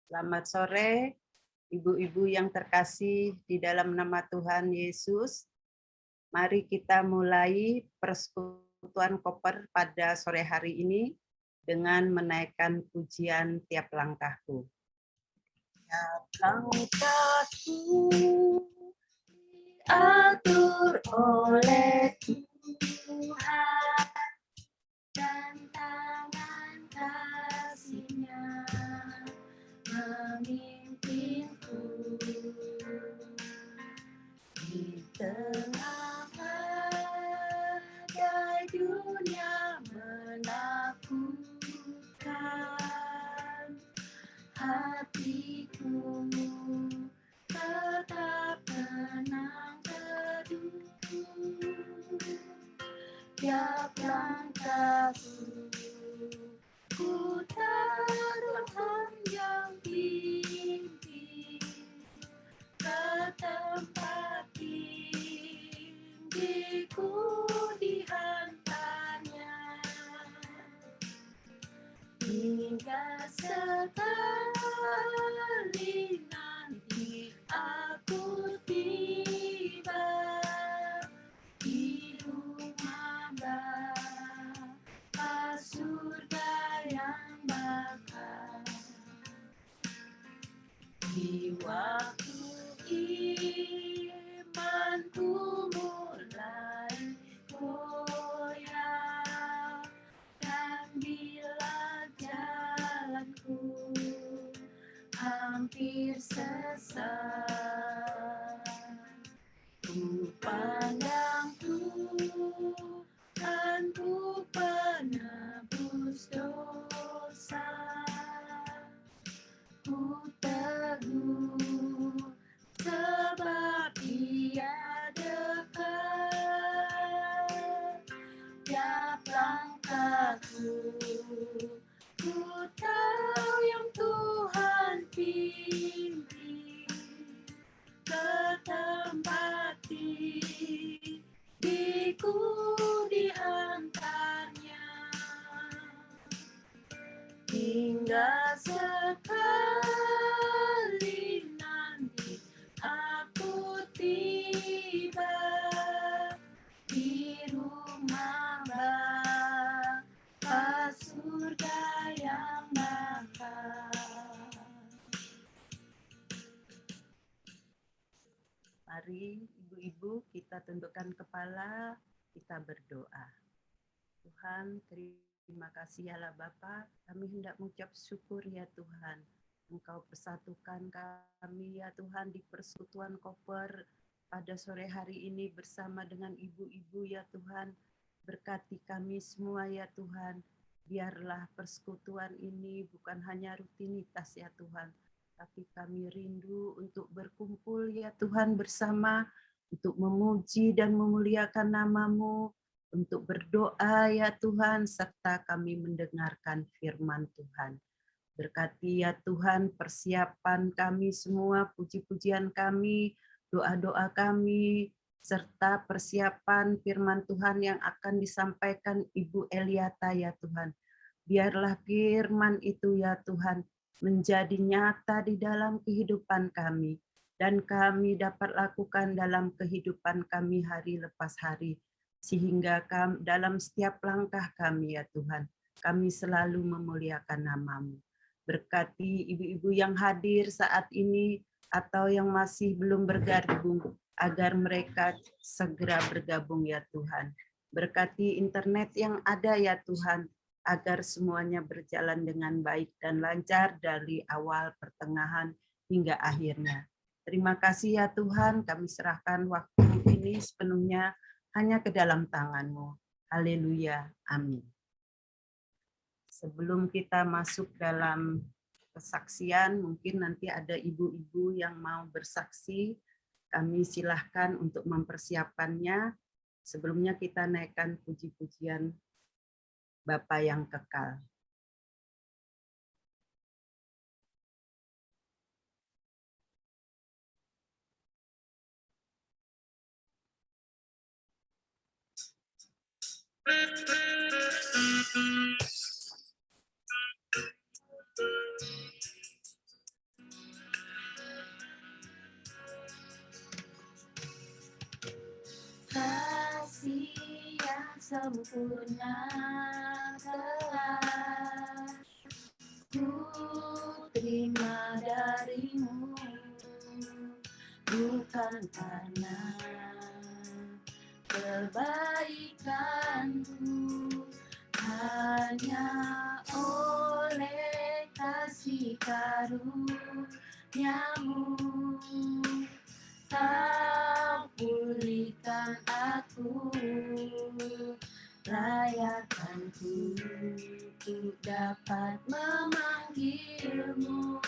Selamat sore, ibu-ibu yang terkasih di dalam nama Tuhan Yesus. Mari kita mulai persekutuan koper pada sore hari ini dengan menaikkan pujian tiap langkahku. Tiap langkahku diatur oleh Tuhan dan tangan kasih-Nya memimpinku di tengah badai dunia menakutkan. Hatiku tetap tenang teduh. Tiap langkahku ku taruh Tuhan yang pimpin ke tempat tinggiku dihantarnya hingga sekali nanti aku tiba di rumah Bapa surga yang bakal. Di waktu imanku mulai goyah dan bila jalanku hampir sesat, ku pandang Tuhanku penebus dosa. Ku teguh sebab Dia dekat. Tiap langkahku ku tahu yang Tuhan pimpin ke tempat tinggiku dihantarnya hingga sekali nanti aku tiba di rumah Bapa surga yang bakal. Mari ibu-ibu kita tundukkan kepala, kita berdoa. Tuhan, terima kasih ya Allah Bapa, kami hendak mengucap syukur ya Tuhan. Engkau persatukan kami ya Tuhan di persekutuan koper pada sore hari ini bersama dengan ibu-ibu ya Tuhan. Berkati kami semua ya Tuhan. Biarlah persekutuan ini bukan hanya rutinitas ya Tuhan, tapi kami rindu untuk berkumpul ya Tuhan bersama, untuk memuji dan memuliakan nama-Mu, untuk berdoa ya Tuhan, serta kami mendengarkan firman Tuhan. Berkati ya Tuhan persiapan kami semua, puji-pujian kami, doa-doa kami, serta persiapan firman Tuhan yang akan disampaikan Ibu Eliata ya Tuhan. Biarlah firman itu ya Tuhan menjadi nyata di dalam kehidupan kami, dan kami dapat lakukan dalam kehidupan kami hari lepas hari, sehingga dalam setiap langkah kami ya Tuhan, kami selalu memuliakan nama-Mu. Berkati ibu-ibu yang hadir saat ini atau yang masih belum bergabung, agar mereka segera bergabung ya Tuhan. Berkati internet yang ada ya Tuhan, agar semuanya berjalan dengan baik dan lancar dari awal, pertengahan, hingga akhirnya. Terima kasih ya Tuhan, kami serahkan waktu ini sepenuhnya hanya ke dalam tangan-Mu. Haleluya, amin. Sebelum kita masuk dalam kesaksian, mungkin nanti ada ibu-ibu yang mau bersaksi, kami silahkan untuk mempersiapkannya. Sebelumnya kita naikkan puji-pujian Bapa yang kekal. sempurna telah ku terima darimu, bukan karena kebaikanku, hanya oleh kasih karuniamu. Kau pulihkan aku, layakanku untuk dapat memanggilmu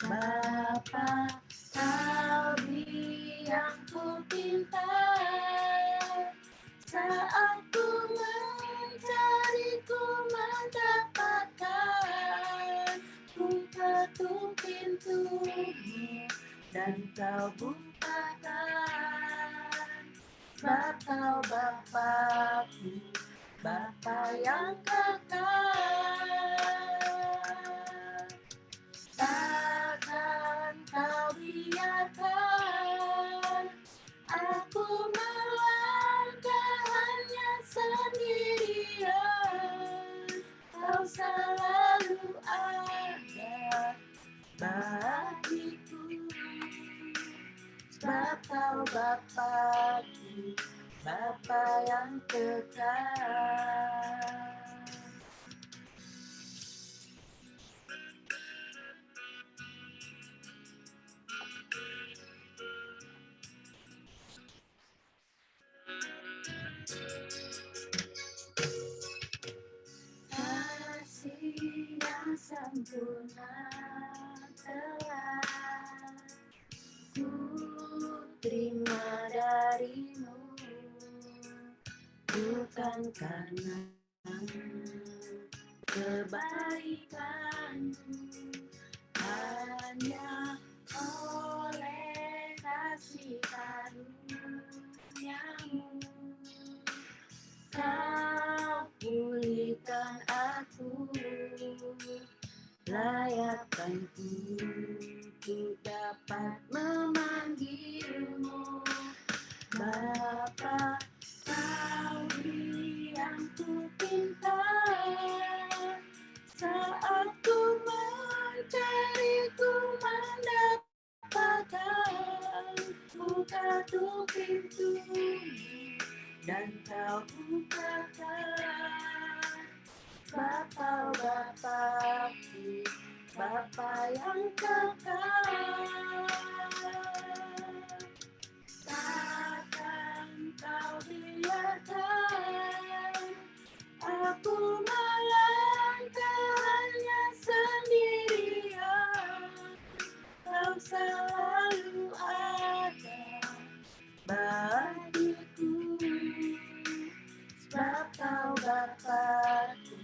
Bapa. Kau yang ku pinta saat ku mencari, ku mendapatkan. Ku ketuk pintumu dan kau bukakan. Bapa, Bapaku, Bapa yang kekal, takkan kau biarkan aku melangkah hanya sendirian. Kau selalu ada bagiku, sebab kau Bapaku, Bapa yang kekal. Kasih yang sempurna telah ku terima darimu, bukan karena kebaikanku, hanya oleh kasih karuniamu. Kau pulihkan aku, layakkanku untuk dapat memanggilmu Bapa. Kau yang ku pinta saat ku mencari, ku mendapatkan. Buka tuh pintumu dan kau bukakan. Bapa, Bapaku, Bapa yang kekal, takkan kau biarkan aku melangkah hanya sendirian. Kau selalu ada bagiku, sebab kau Bapaku,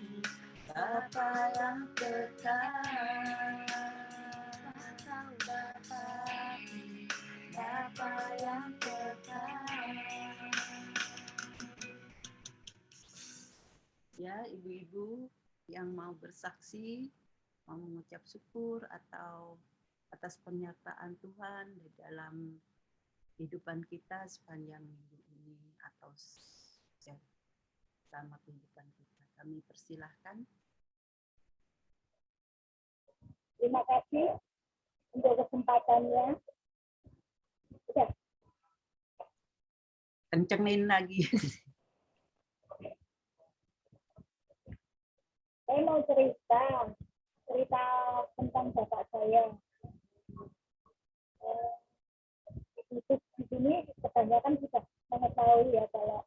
Bapa yang kekal. Kau Bapaku, Bapa yang kekal. Ya, ibu-ibu yang mau bersaksi, mau mengucap syukur atau atas penyertaan Tuhan di dalam kehidupan kita sepanjang minggu ini atau selama kehidupan kita, kami persilahkan. Terima kasih untuk kesempatannya. Sudah. Kencengin lagi. Saya mau cerita tentang bapak saya. Di sini kebanyakan sudah mengetahui ya kalau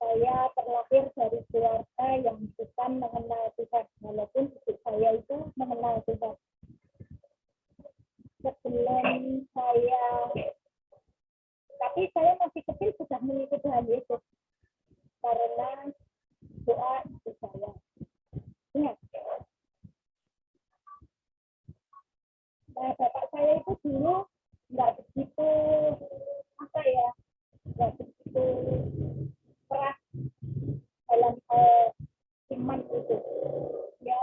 saya terlahir dari keluarga yang bukan mengenal Tuhan, walaupun ibu saya itu mengenal Tuhan. Sebelum tapi saya masih kecil sudah mengikuti Tuhan Yesus karena doa ibu saya. Ingat, bapak saya itu dulu nggak begitu keras dalam iman itu. Ya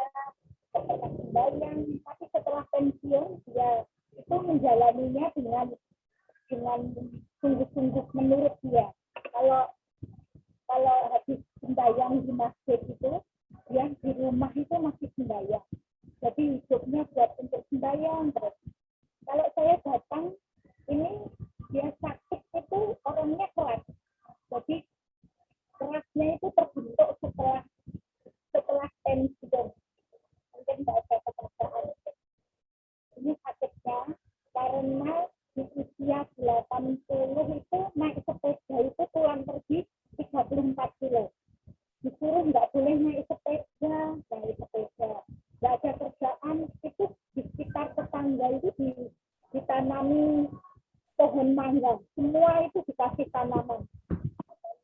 seperti sembahyang, tapi setelah pensiun dia itu menjalaninya dengan sungguh-sungguh menurut dia. Kalau habis masjid itu, dia di rumah itu masih sembahyang. Jadi hidupnya buat untuk sembahyang terus. Kalau saya datang ini dia sakit itu orangnya keras. Jadi kerasnya itu terbentuk setelah pensiun. Mungkin tidak ada pekerjaan. Ini sakitnya karena di usia 80 itu naik sepeda itu pulang pergi 34 kilo. Disuruh nggak boleh naik sepeda. Nggak ada kerjaan, itu di sekitar tetangga itu ditanami pohon mangga. Semua itu dikasih tanaman.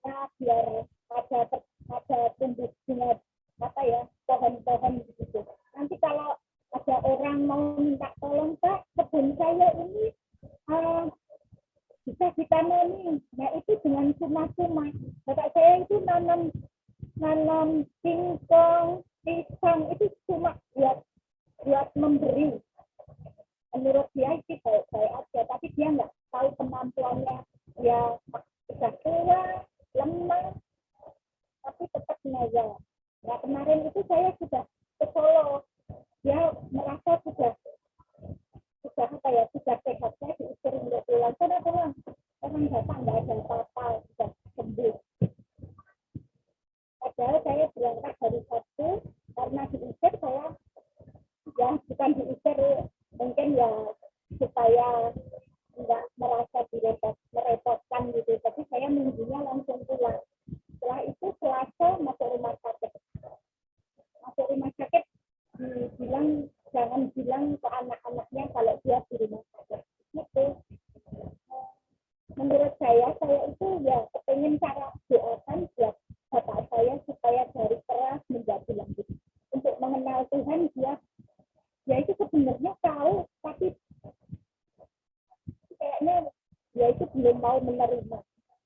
Karena biar ada tumbuh bunga pohon-pohon gitu. Nanti kalau ada orang mau minta tolong, Pak, kebun saya ini bisa ditanami. Nah itu dengan cuma-cuma. Bapak saya itu nanam singkong, pisang itu cuma buat memberi. Menurut dia itu baik-baik aja, tapi dia nggak tahu kemampuannya. Dia sudah tua, lemah, tapi tetap mengajar. Nah kemarin itu saya sudah ke Solo. Dia merasa sudah sehat, saya diusir untuk pulang. Sudah pulang, orang datang nggak ada apa-apa, sudah sembuh. Padahal saya berangkat hari Sabtu, karena diusir saya, ya bukan diusir, mungkin ya supaya nggak merasa merepotkan gitu. Tapi saya minggunya langsung pulang. Setelah itu Selasa masuk rumah sakit. Dibilang jangan bilang ke anak-anaknya kalau dia di rumah sakit. Gitu. Menurut saya itu ya pengen cara doakan buat bapak saya supaya dari keras menjadi lembut. Untuk mengenal Tuhan dia itu sebenarnya tahu, tapi kayaknya dia itu belum mau menerima.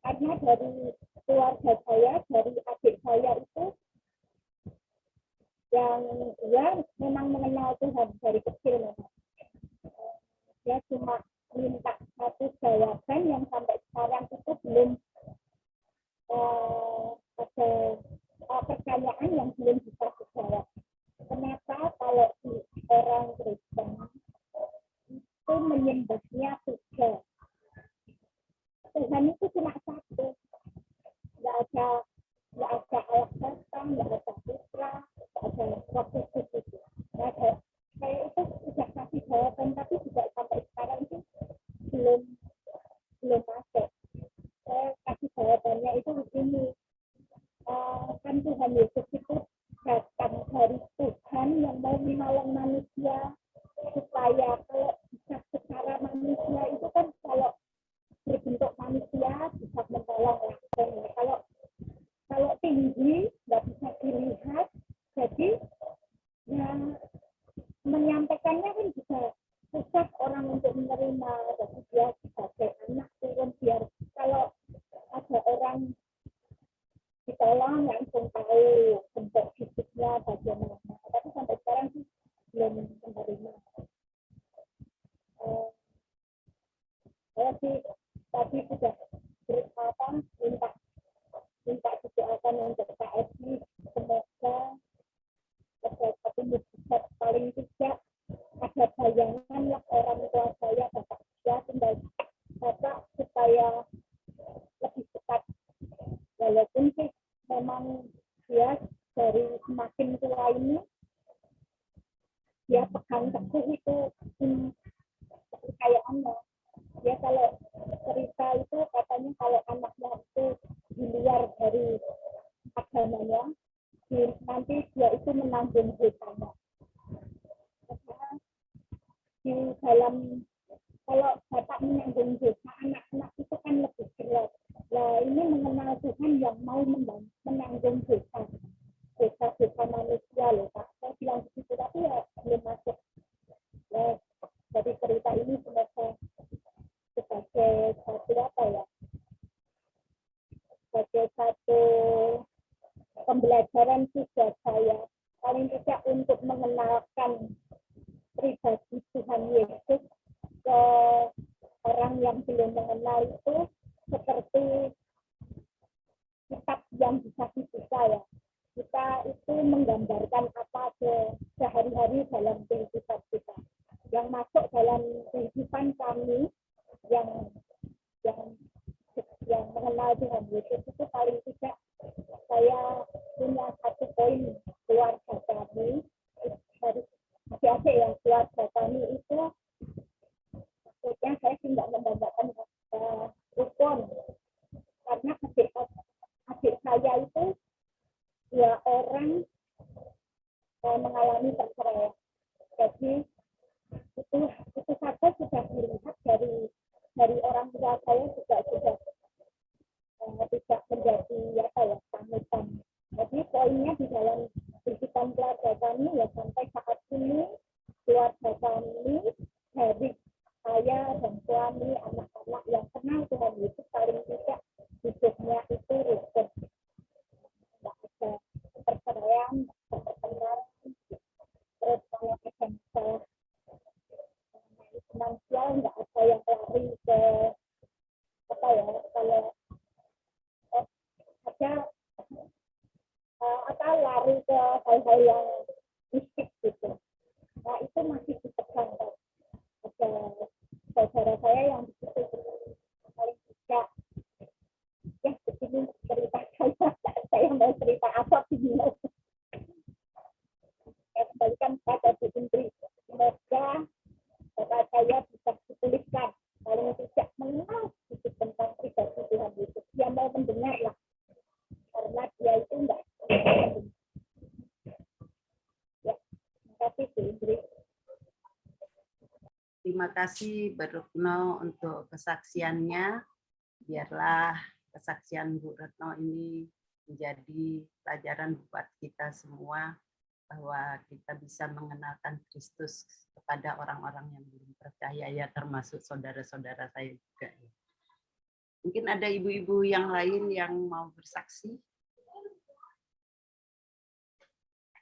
Karena dari keluarga saya, dari adik saya itu yang dia memang mengenal Tuhan dari kecil memang. Dia cuma minta satu jawaban yang sampai sekarang itu belum ada pertanyaan yang belum bisa dijawab. Kenapa kalau di orang Kristen itu menyembahnya tiga? Tuhan itu cuma satu, nggak ada Allah Bapa, nggak ada Putra, nggak ada Roh Kudus itu. Saya itu sudah kasih jawaban, tapi juga sampai sekarang itu belum masuk. Saya kasih jawabannya itu begini, kan Tuhan Yesus itu datang dari Tuhan yang mau menolong manusia, supaya kalau bisa secara manusia itu kan kalau berbentuk manusia bisa menolong langsung. Kalau tinggi nggak bisa dilihat, jadi ya menyampaikannya kan juga susah orang untuk menerima. Jadi dia sebagai anak turun biar kalau ada orang ditolong langsung tahu bentuk fisiknya bagaimana. Tapi sampai sekarang sih belum menerima. Saya sih tadi sudah minta didoakan untuk KSI, semoga ada satu mujizat, paling tidak ada bayangan lah orang tua saya, bapak saya tinggal bapak supaya lebih cepat. Walaupun sih memang dia dari semakin tua ini dia pegang teguh itu kekayaannya. Dia kalau cerita itu katanya kalau anaknya itu di luar dari agamanya, nanti dia itu menanggung dosanya. Karena di dalam kalau bapak menanggung dosa anak-anak itu kan lebih berat. Nah ini mengenal Tuhan yang mau menanggung dosa manusia loh Pak. Saya bilang begitu, tapi ya belum masuk. Ya, dari cerita ini sebagai satu pembelajaran juga saya, paling tidak untuk mengenalkan pribadi Tuhan Yesus ke orang yang belum mengenal itu, seperti kitab yang bisa dibuka ya, menggambarkan apa sehari-hari dalam kehidupan kita, yang masuk dalam kehidupan kami yang mengenal Tuhan Yesus. Itu paling tidak saya punya satu poin, keluarga kami dari adik-adik yang keluarga kami itu maksudnya saya tidak mendapatkan rukun, karena adik saya itu 2 orang mengalami perceraian. Jadi itu saja sudah dilihat dari orang tua saya juga sudah tidak menjadi panutan. Jadi poinnya di dalam kehidupan keluarga kami ya sampai saat ini keluarga kami dari saya dan suami, anak-anak yang kenal Tuhan Yesus paling tidak hidupnya itu rukun. Tidak ada perceraian, pertengkaran. Terus kalau ada masalah finansial nggak ada yang lari ke kalau ada lari ke hal-hal yang mistik gitu. Nah itu masih dipegang. Ada saudara saya yang begitu paling tidak ya begini cerita saya mau cerita apa bingung. Saya kembalikan pada Bu Indri. Semoga bapak saya bisa dituliskan paling tidak mengenal sedikit tentang pribadi Tuhan Yesus. Dia mau mendengar lah, karena dia itu enggak. Ya, terima kasih Bu Indri. Terima kasih Retno untuk kesaksiannya. Biarlah kesaksian Bu Retno ini menjadi pelajaran buat kita semua, bahwa kita bisa mengenalkan Kristus kepada orang-orang yang belum percaya, ya termasuk saudara-saudara saya juga. Mungkin ada ibu-ibu yang lain yang mau bersaksi.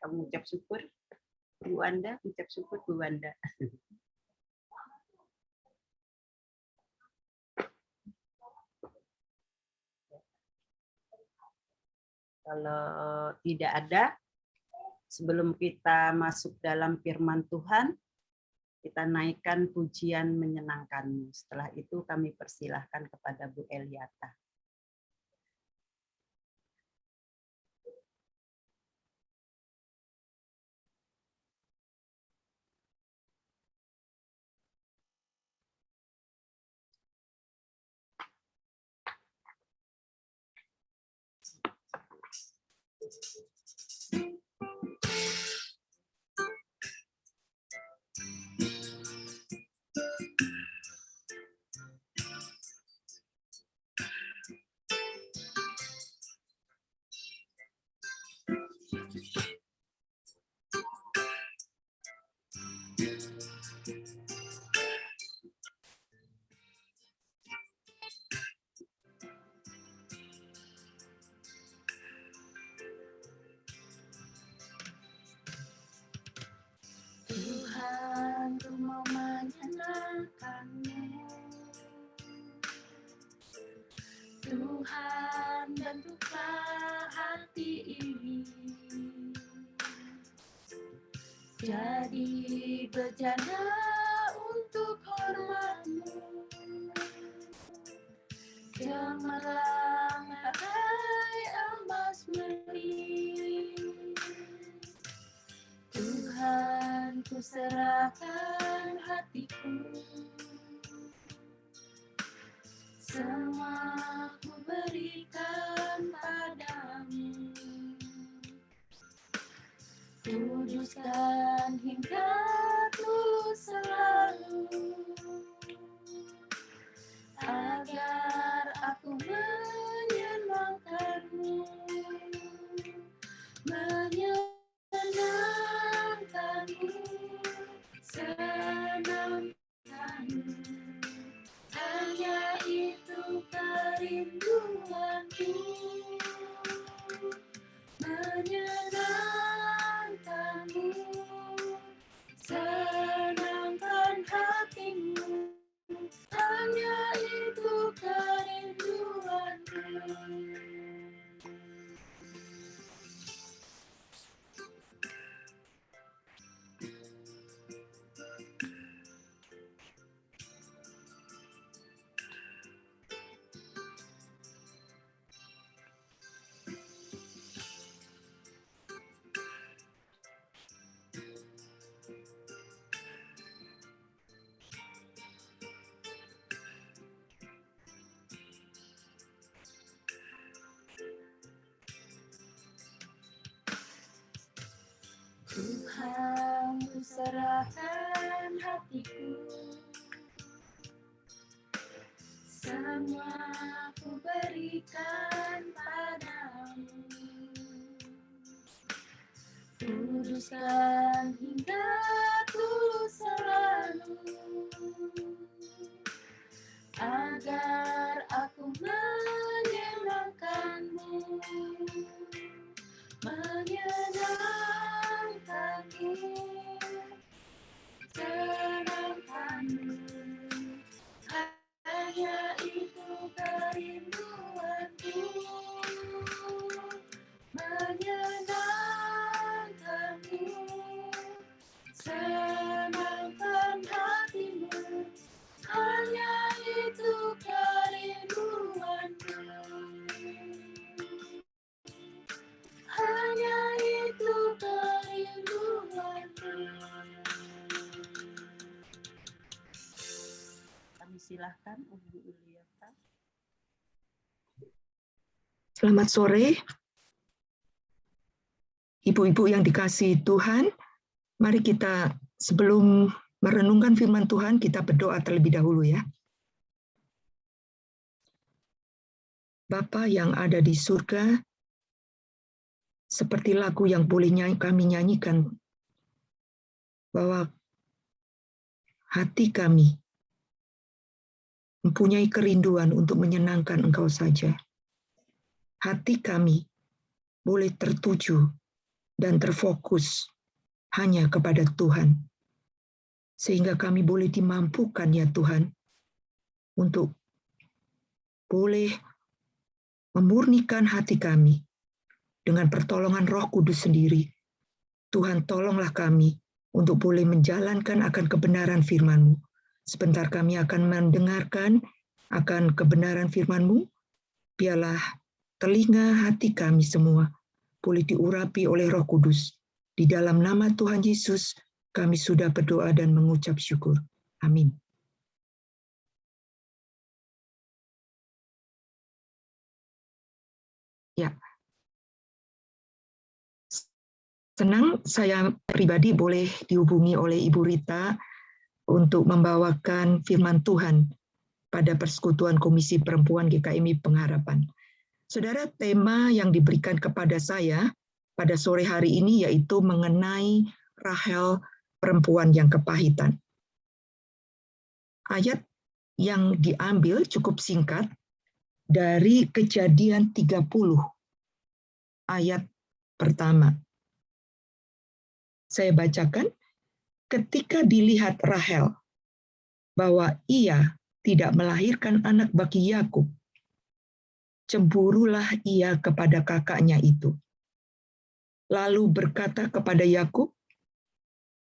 Kamu ucap syukur, Bu Wanda, ucap syukur Bu Wanda. Kalau tidak ada, sebelum kita masuk dalam firman Tuhan, kita naikkan pujian menyenangkanmu. Setelah itu kami persilahkan kepada Bu Eliata. Tuhan, ku mau menyenangkanmu. Tuhan, bentuklah hati ini jadi bejana untuk hormat-Mu. Cemerlang bagai emas meli. Tuhan, ku serahkan hatiku, semua ku berikan padamu. Kuduskan hingga tulus selalu, agar aku menyenangkanmu, menyenangkanmu, senangkanmu. Hanya itu kerinduanku, menyenangkanmu, senangkanmu. Tuhan, ku serahkan hatiku, semua ku berikan padamu. Kuduskan hingga tulus selalu, agar aku menyenangkanmu, menyenangkanmu, senangkanmu. Hanya itu kerinduanku, menyenangkanmu, senangkan hatimu. Hanya itu kerinduanku, hanya itu kerinduanku. Kami silahkan Ibu Yuliata. Selamat sore, ibu-ibu yang dikasihi Tuhan. Mari kita sebelum merenungkan firman Tuhan, kita berdoa terlebih dahulu ya. Bapa yang ada di surga, seperti lagu yang boleh kami nyanyikan, bahwa hati kami mempunyai kerinduan untuk menyenangkan Engkau saja. Hati kami boleh tertuju dan terfokus hanya kepada Tuhan. Sehingga kami boleh dimampukan ya Tuhan, untuk boleh memurnikan hati kami dengan pertolongan Roh Kudus sendiri. Tuhan, tolonglah kami untuk boleh menjalankan akan kebenaran firman-Mu. Sebentar kami akan mendengarkan akan kebenaran firman-Mu. Biarlah telinga hati kami semua boleh diurapi oleh Roh Kudus. Di dalam nama Tuhan Yesus, kami sudah berdoa dan mengucap syukur. Amin. Ya. Senang saya pribadi boleh dihubungi oleh Ibu Rita untuk membawakan firman Tuhan pada Persekutuan Komisi Perempuan GKMI Pengharapan. Saudara, tema yang diberikan kepada saya pada sore hari ini yaitu mengenai Rahel, perempuan yang kepahitan. Ayat yang diambil cukup singkat dari Kejadian 30, ayat pertama. Saya bacakan, ketika dilihat Rahel bahwa ia tidak melahirkan anak bagi Yakub, cemburulah ia kepada kakaknya itu. Lalu berkata kepada Yakub,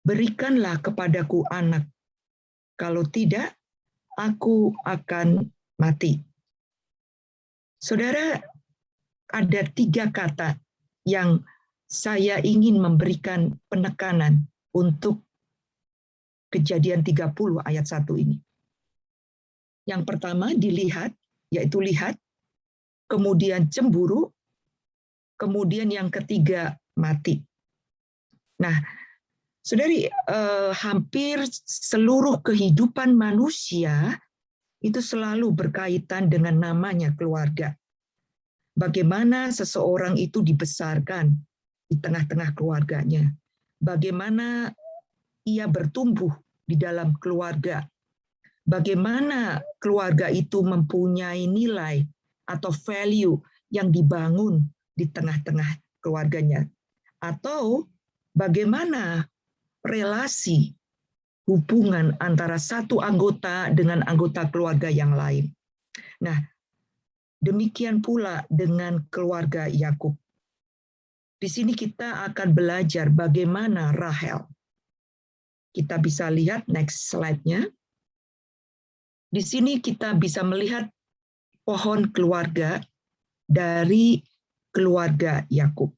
berikanlah kepadaku anak, kalau tidak, aku akan mati. Saudara, ada 3 kata yang saya ingin memberikan penekanan untuk Kejadian 30 ayat 1 ini. Yang pertama dilihat, yaitu lihat, kemudian cemburu, kemudian yang ketiga mati. Nah, saudari, hampir seluruh kehidupan manusia itu selalu berkaitan dengan namanya keluarga. Bagaimana seseorang itu dibesarkan di tengah-tengah keluarganya. Bagaimana ia bertumbuh di dalam keluarga. Bagaimana keluarga itu mempunyai nilai atau value yang dibangun di tengah-tengah keluarganya. Atau bagaimana relasi hubungan antara satu anggota dengan anggota keluarga yang lain. Nah, demikian pula dengan keluarga Yakub. Di sini kita akan belajar bagaimana Rahel. Kita bisa lihat next slide-nya. Di sini kita bisa melihat pohon keluarga dari keluarga Yakub.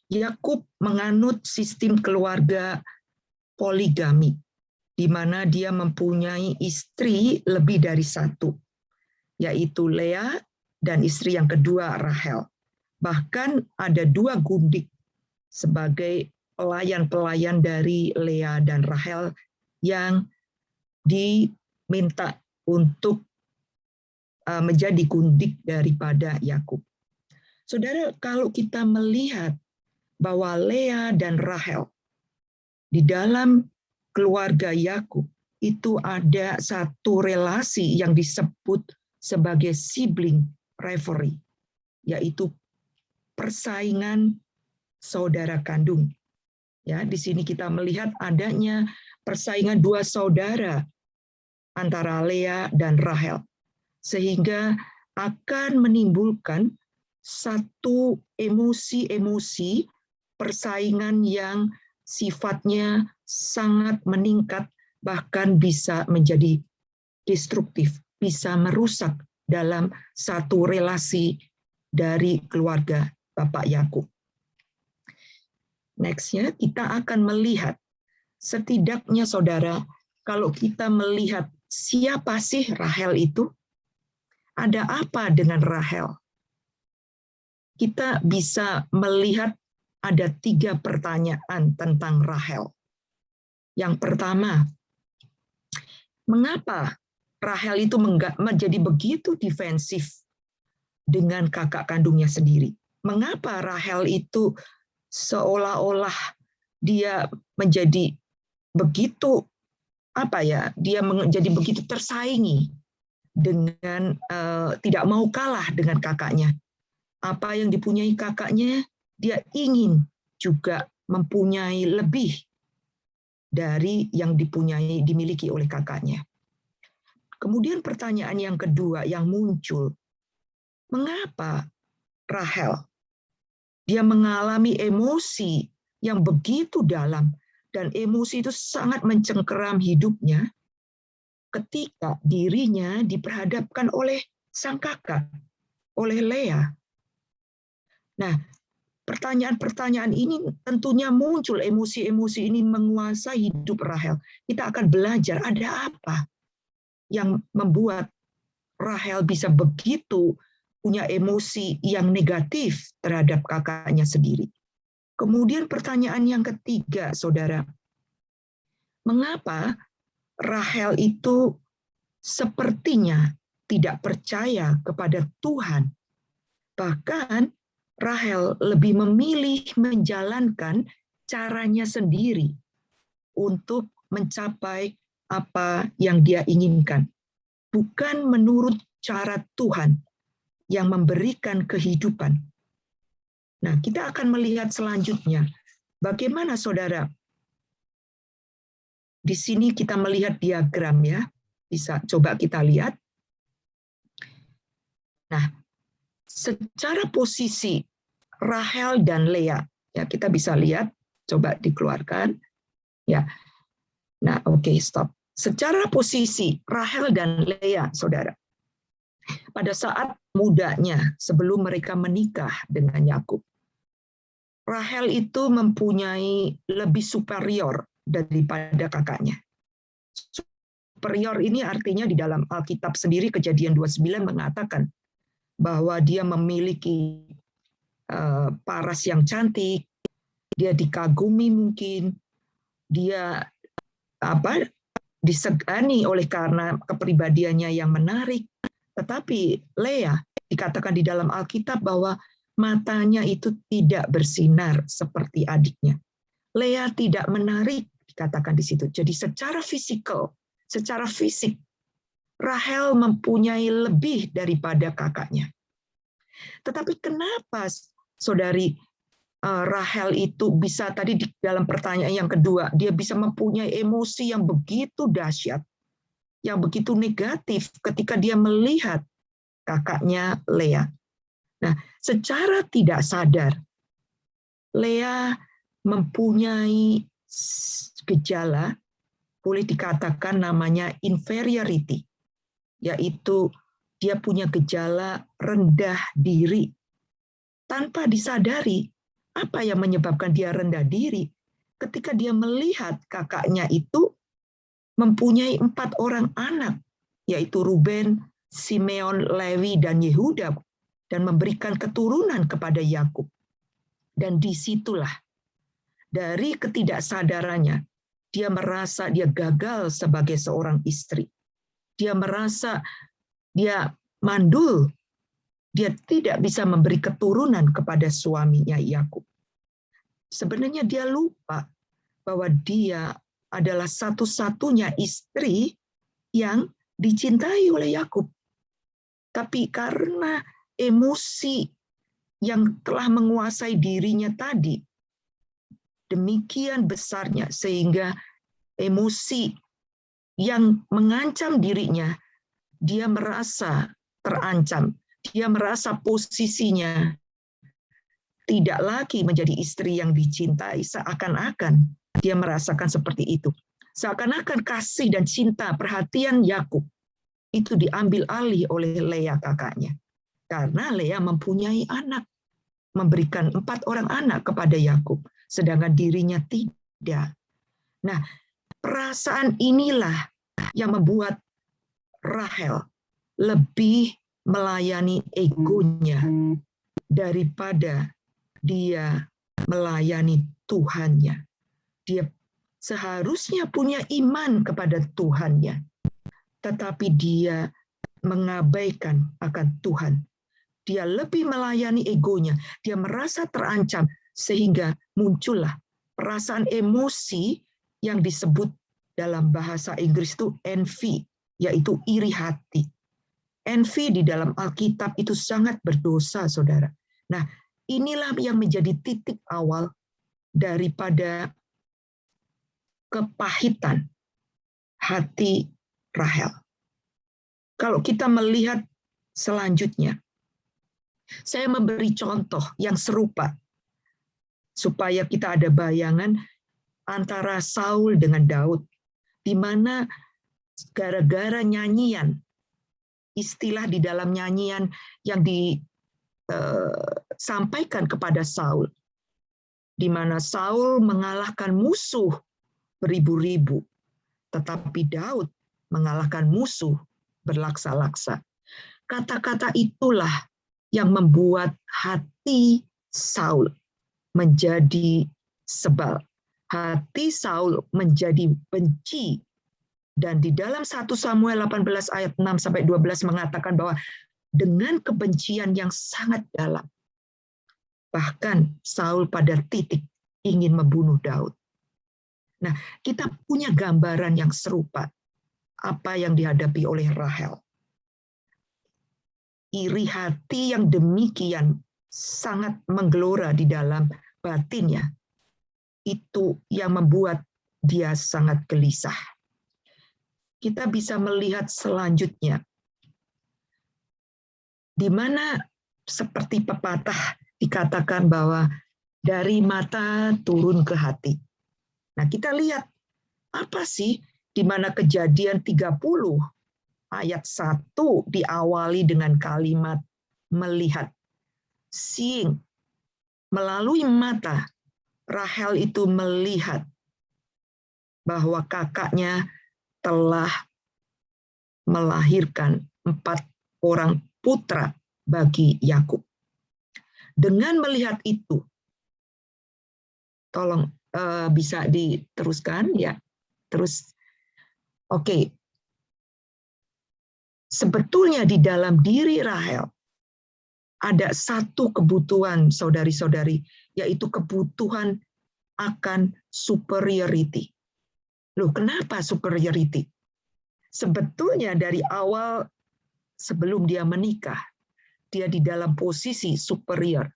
Yakub menganut sistem keluarga poligami, di mana dia mempunyai istri lebih dari 1, yaitu Lea dan istri yang kedua Rahel. Bahkan ada 2 gundik sebagai pelayan-pelayan dari Lea dan Rahel yang diminta untuk menjadi gundik daripada Yakub. Saudara, kalau kita melihat bahwa Lea dan Rahel di dalam keluarga Yakub itu ada satu relasi yang disebut sebagai sibling rivalry, yaitu persaingan saudara kandung. Ya, di sini kita melihat adanya persaingan dua saudara antara Lea dan Rahel, sehingga akan menimbulkan satu emosi-emosi persaingan yang sifatnya sangat meningkat, bahkan bisa menjadi destruktif, bisa merusak dalam satu relasi dari keluarga Bapak Yakub. Nextnya kita akan melihat setidaknya saudara, kalau kita melihat siapa sih Rahel itu, ada apa dengan Rahel? Kita bisa melihat ada 3 pertanyaan tentang Rahel. Yang pertama, mengapa Rahel itu menjadi begitu defensif dengan kakak kandungnya sendiri? Mengapa Rahel itu seolah-olah dia menjadi begitu dia menjadi begitu tersaingi dengan tidak mau kalah dengan kakaknya. Apa yang dipunyai kakaknya, dia ingin juga mempunyai lebih dari yang dimiliki oleh kakaknya. Kemudian pertanyaan yang kedua yang muncul, mengapa Rahel dia mengalami emosi yang begitu dalam, dan emosi itu sangat mencengkeram hidupnya ketika dirinya diperhadapkan oleh sang kakak, oleh Lea. Nah, pertanyaan-pertanyaan ini tentunya muncul, emosi-emosi ini menguasai hidup Rahel. Kita akan belajar ada apa yang membuat Rahel bisa begitu punya emosi yang negatif terhadap kakaknya sendiri. Kemudian pertanyaan yang ketiga, saudara, mengapa Rahel itu sepertinya tidak percaya kepada Tuhan? Bahkan Rahel lebih memilih menjalankan caranya sendiri untuk mencapai apa yang dia inginkan, bukan menurut cara Tuhan yang memberikan kehidupan. Nah, kita akan melihat selanjutnya bagaimana saudara. Di sini kita melihat diagram ya, bisa coba kita lihat. Nah, secara posisi Rahel dan Lea, ya kita bisa lihat, coba dikeluarkan, ya. Nah, oke, stop. Secara posisi Rahel dan Lea, saudara, pada saat mudanya sebelum mereka menikah dengan Yakub, Rahel itu mempunyai lebih superior daripada kakaknya. Superior ini artinya di dalam Alkitab sendiri Kejadian 29 mengatakan bahwa dia memiliki paras yang cantik, dia dikagumi mungkin, dia disegani oleh karena kepribadiannya yang menarik. Tetapi Lea dikatakan di dalam Alkitab bahwa matanya itu tidak bersinar seperti adiknya. Lea tidak menarik, dikatakan di situ. Jadi secara fisik, Rahel mempunyai lebih daripada kakaknya. Tetapi kenapa saudari Rahel itu bisa tadi di dalam pertanyaan yang kedua, dia bisa mempunyai emosi yang begitu dahsyat, yang begitu negatif ketika dia melihat kakaknya Lea. Nah, secara tidak sadar, Lea mempunyai gejala, boleh dikatakan namanya inferiority, yaitu dia punya gejala rendah diri. Tanpa disadari, apa yang menyebabkan dia rendah diri? Ketika dia melihat kakaknya itu mempunyai 4 orang anak, yaitu Ruben, Simeon, Lewi, dan Yehuda, dan memberikan keturunan kepada Yakub. Dan disitulah Dari ketidaksadarannya, dia merasa dia gagal sebagai seorang istri. Dia merasa dia mandul. Dia tidak bisa memberi keturunan kepada suaminya Yakub. Sebenarnya dia lupa bahwa dia adalah satu-satunya istri yang dicintai oleh Yakub. Tapi karena emosi yang telah menguasai dirinya tadi, demikian besarnya sehingga emosi yang mengancam dirinya, dia merasa terancam. Dia merasa posisinya tidak lagi menjadi istri yang dicintai. Seakan-akan dia merasakan seperti itu. Seakan-akan kasih dan cinta, perhatian Yakub itu diambil alih oleh Lea kakaknya. Karena Lea mempunyai anak, memberikan 4 orang anak kepada Yakub, sedangkan dirinya tidak. Nah, perasaan inilah yang membuat Rahel lebih melayani egonya daripada dia melayani Tuhannya. Dia seharusnya punya iman kepada Tuhannya, tetapi dia mengabaikan akan Tuhan. Dia lebih melayani egonya. Dia merasa terancam sehingga muncullah perasaan emosi yang disebut dalam bahasa Inggris itu envy, yaitu iri hati. Envy di dalam Alkitab itu sangat berdosa, saudara. Nah, inilah yang menjadi titik awal daripada kepahitan hati Rahel. Kalau kita melihat selanjutnya, saya memberi contoh yang serupa supaya kita ada bayangan antara Saul dengan Daud, di mana gara-gara nyanyian, istilah di dalam nyanyian yang disampaikan kepada Saul, di mana Saul mengalahkan musuh beribu-ribu, tetapi Daud mengalahkan musuh berlaksa-laksa. Kata-kata itulah yang membuat hati Saul menjadi sebal. Hati Saul menjadi benci. Dan di dalam 1 Samuel 18 ayat 6-12 mengatakan bahwa dengan kebencian yang sangat dalam, bahkan Saul pada titik ingin membunuh Daud. Nah, kita punya gambaran yang serupa apa yang dihadapi oleh Rahel. Iri hati yang demikian sangat menggelora di dalam batinnya, itu yang membuat dia sangat gelisah. Kita bisa melihat selanjutnya, di mana seperti pepatah dikatakan bahwa dari mata turun ke hati. Nah, kita lihat apa sih di mana Kejadian 30 ayat 1 diawali dengan kalimat melihat. Seeing. Melalui mata, Rahel itu melihat bahwa kakaknya telah melahirkan 4 orang putra bagi Yakub. Dengan melihat itu, tolong bisa diteruskan ya. Terus, oke. Sebetulnya di dalam diri Rahel ada satu kebutuhan, saudari-saudari, yaitu kebutuhan akan superiority. Loh, kenapa superiority? Sebetulnya dari awal sebelum dia menikah, dia di dalam posisi superior.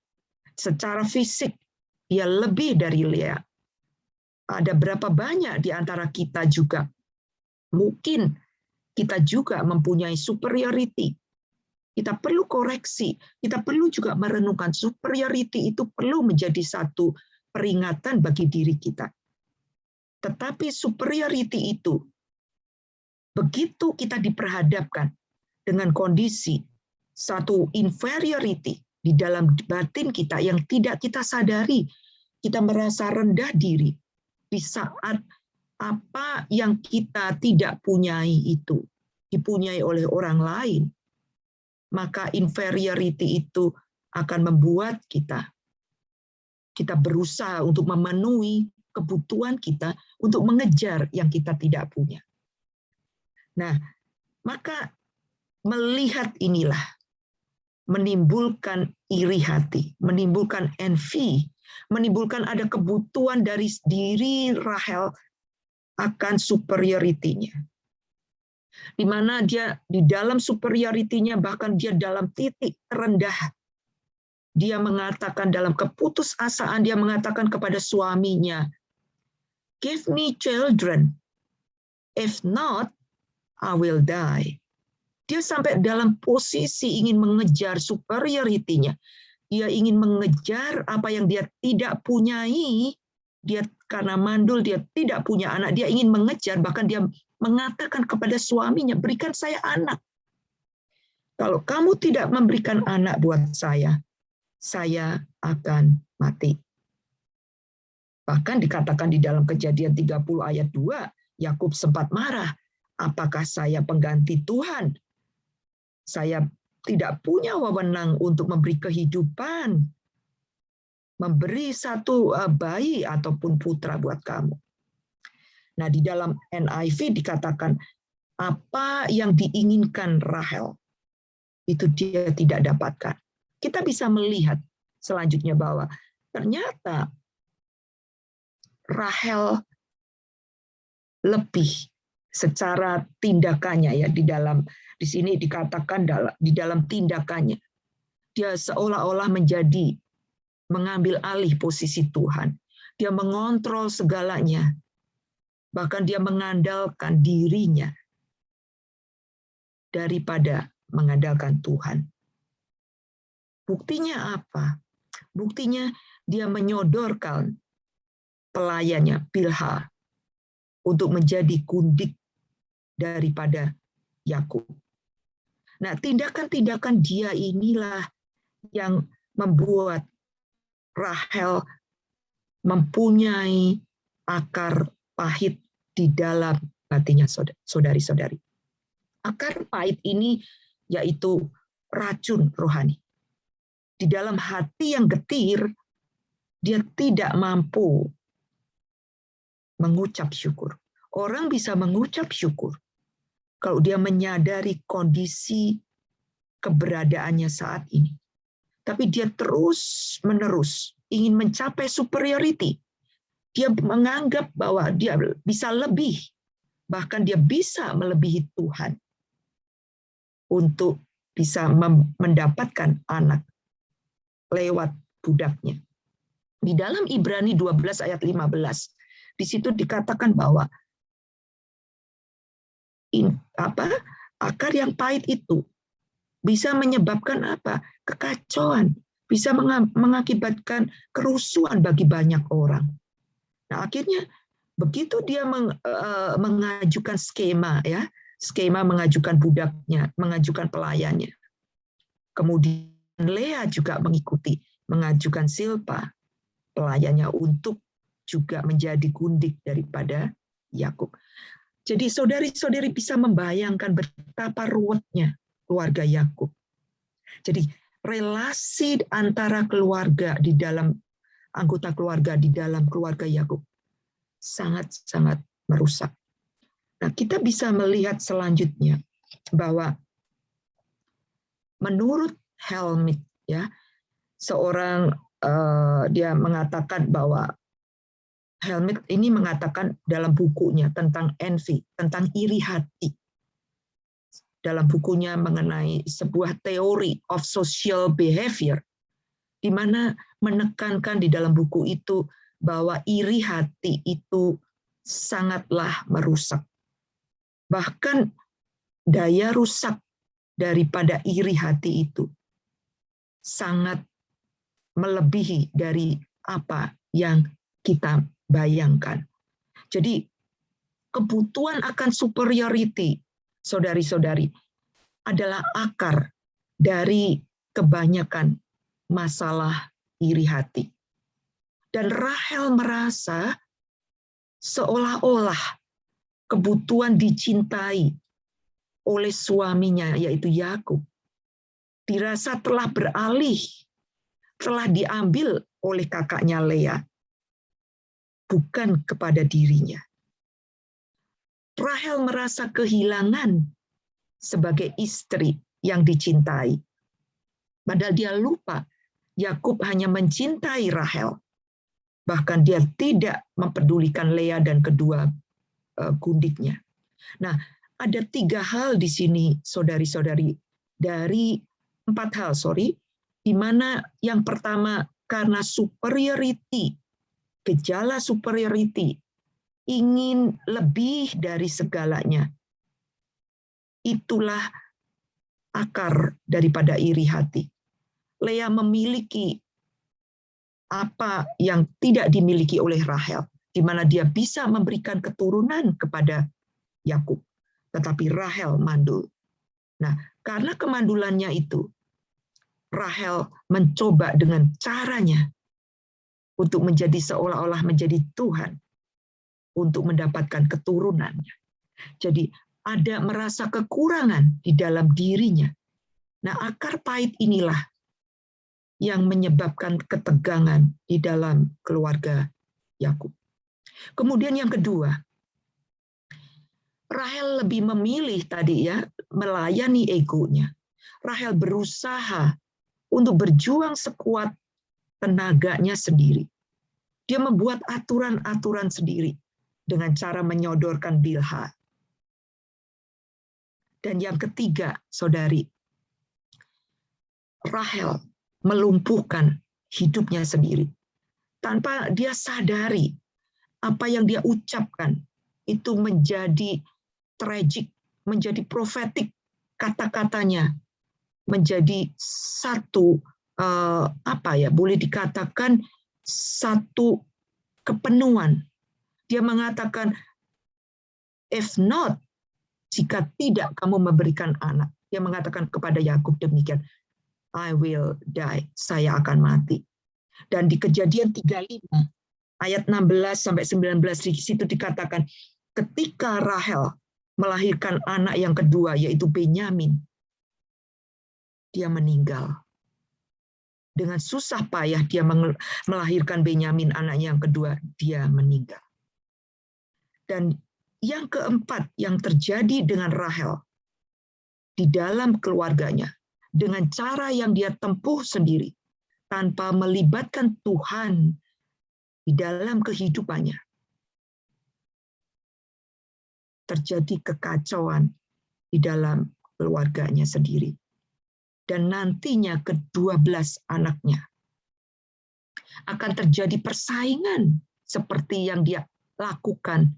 Secara fisik, dia lebih dari Lea. Ada berapa banyak di antara kita juga mungkin kita juga mempunyai superiority. Kita perlu koreksi, kita perlu juga merenungkan superiority itu perlu menjadi satu peringatan bagi diri kita. Tetapi superiority itu, begitu kita diperhadapkan dengan kondisi satu inferiority di dalam batin kita yang tidak kita sadari, kita merasa rendah diri di saat apa yang kita tidak punyai itu dipunyai oleh orang lain, maka inferiority itu akan membuat kita Kita berusaha untuk memenuhi kebutuhan kita untuk mengejar yang kita tidak punya. Nah, maka melihat inilah menimbulkan iri hati, menimbulkan envy, menimbulkan ada kebutuhan dari diri Rahel akan superiority-nya. Di mana dia di dalam superiority-nya, bahkan dia dalam titik terendah. Dia mengatakan dalam keputusasaan, dia mengatakan kepada suaminya, "Give me children. If not, I will die." Dia sampai dalam posisi ingin mengejar superiority-nya. Dia ingin mengejar apa yang dia tidak punyai. Dia karena mandul, dia tidak punya anak. Dia ingin mengejar, bahkan dia mengatakan kepada suaminya, "Berikan saya anak. Kalau kamu tidak memberikan anak buat saya akan mati." Bahkan dikatakan di dalam Kejadian 30 ayat 2, Yakub sempat marah. "Apakah saya pengganti Tuhan? Saya tidak punya wewenang untuk memberi kehidupan, memberi satu bayi ataupun putra buat kamu." Nah, di dalam NIV dikatakan, apa yang diinginkan Rahel, itu dia tidak dapatkan. Kita bisa melihat selanjutnya bahwa ternyata Rahel lebih secara tindakannya, ya, di sini dikatakan di dalam tindakannya dia seolah-olah mengambil alih posisi Tuhan. Dia mengontrol segalanya, bahkan dia mengandalkan dirinya daripada mengandalkan Tuhan. Buktinya apa? Buktinya dia menyodorkan pelayannya Bilha untuk menjadi gundik daripada Yakub. Nah, tindakan-tindakan dia inilah yang membuat Rahel mempunyai akar pahit di dalam hatinya, saudari-saudari. Akar pahit ini yaitu racun rohani. Di dalam hati yang getir, dia tidak mampu mengucap syukur. Orang bisa mengucap syukur kalau dia menyadari kondisi keberadaannya saat ini. Tapi dia terus-menerus ingin mencapai superiority. Dia menganggap bahwa dia bisa lebih, bahkan dia bisa melebihi Tuhan untuk bisa mendapatkan anak lewat budaknya. Di dalam Ibrani 12 ayat 15, di situ dikatakan bahwa akar yang pahit itu bisa menyebabkan apa? Kekacauan, bisa mengakibatkan kerusuhan bagi banyak orang. Nah, akhirnya begitu dia mengajukan skema mengajukan budaknya, mengajukan pelayannya. Kemudian Lea juga mengikuti, mengajukan Silpa pelayannya untuk juga menjadi gundik daripada Yakub. Jadi saudari-saudari bisa membayangkan betapa ruwetnya keluarga Yakub. Jadi relasi antara keluarga di dalam anggota keluarga di dalam keluarga Yakub sangat-sangat merusak. Nah, kita bisa melihat selanjutnya bahwa menurut Helmut, ya, seorang dia mengatakan bahwa Helmut ini mengatakan dalam bukunya tentang envy, tentang iri hati. Dalam bukunya mengenai sebuah teori of social behavior, di mana menekankan di dalam buku itu bahwa iri hati itu sangatlah merusak. Bahkan daya rusak daripada iri hati itu sangat melebihi dari apa yang kita bayangkan. Jadi kebutuhan akan superiority, saudari-saudari, adalah akar dari kebanyakan masalah iri hati. Dan Rahel merasa seolah-olah kebutuhan dicintai oleh suaminya, yaitu Yakub, dirasa telah beralih telah diambil oleh kakaknya Lea, bukan kepada dirinya. Rahel merasa kehilangan sebagai istri yang dicintai. Padahal dia lupa, Yakub hanya mencintai Rahel. Bahkan dia tidak mempedulikan Lea dan kedua gundiknya. Nah, ada 3 hal di sini, saudari-saudari, dari 4 hal, di mana yang pertama karena superiority, gejala superiority, ingin lebih dari segalanya. Itulah akar daripada iri hati. Lea memiliki apa yang tidak dimiliki oleh Rahel, di mana dia bisa memberikan keturunan kepada Yakub, tetapi Rahel mandul. Nah, karena kemandulannya itu, Rahel mencoba dengan caranya untuk menjadi seolah-olah menjadi Tuhan, untuk mendapatkan keturunannya. Jadi ada merasa kekurangan di dalam dirinya. Nah, akar pahit inilah yang menyebabkan ketegangan di dalam keluarga Yakub. Kemudian yang kedua, Rahel lebih memilih tadi ya, melayani egonya. Rahel berusaha untuk berjuang sekuat tenaganya sendiri. Dia membuat aturan-aturan sendiri dengan cara menyodorkan Bilha. Dan yang ketiga, saudari, Rahel melumpuhkan hidupnya sendiri. Tanpa dia sadari apa yang dia ucapkan itu menjadi tragik, menjadi profetik, kata-katanya menjadi satu boleh dikatakan satu kepenuhan. Dia mengatakan, if not, jika tidak kamu memberikan anak. Dia mengatakan kepada Yakub demikian, I will die, saya akan mati. Dan di Kejadian 35 ayat 16 sampai 19 di situ dikatakan, ketika Rahel melahirkan anak yang kedua yaitu Benyamin, dia meninggal. Dengan susah payah dia melahirkan Benyamin, anaknya yang kedua, dia meninggal. Dan yang keempat yang terjadi dengan Rahel di dalam keluarganya, dengan cara yang dia tempuh sendiri, tanpa melibatkan Tuhan di dalam kehidupannya, terjadi kekacauan di dalam keluarganya sendiri. Dan nantinya ke-12 anaknya akan terjadi persaingan seperti yang dia lakukan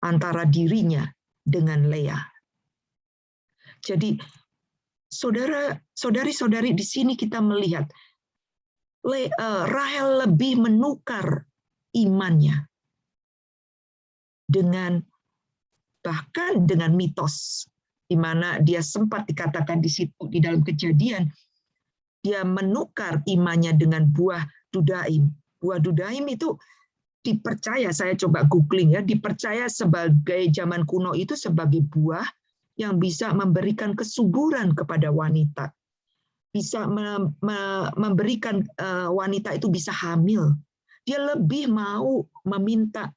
antara dirinya dengan Lea. Jadi saudari-saudari, di sini kita melihat Rahel lebih menukar imannya bahkan dengan mitos, di mana dia sempat dikatakan di situ di dalam Kejadian, dia menukar imannya dengan buah dudaim. Buah dudaim itu dipercaya, saya coba googling ya, dipercaya sebagai zaman kuno itu sebagai buah yang bisa memberikan kesuburan kepada wanita, bisa memberikan wanita itu bisa hamil. Dia lebih mau meminta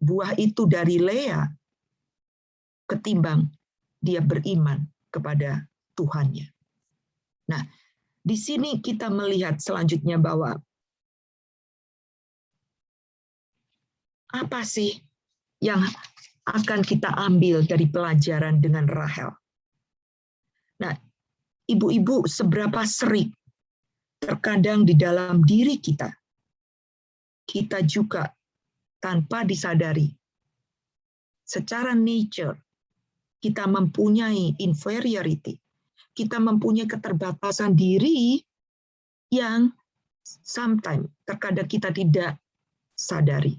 buah itu dari Lea ketimbang dia beriman kepada Tuhannya. Nah, di sini kita melihat selanjutnya bahwa apa sih yang akan kita ambil dari pelajaran dengan Rahel. Nah, ibu-ibu, seberapa sering terkadang di dalam diri kita juga tanpa disadari, secara nature, kita mempunyai inferiority, kita mempunyai keterbatasan diri yang sometimes terkadang kita tidak sadari.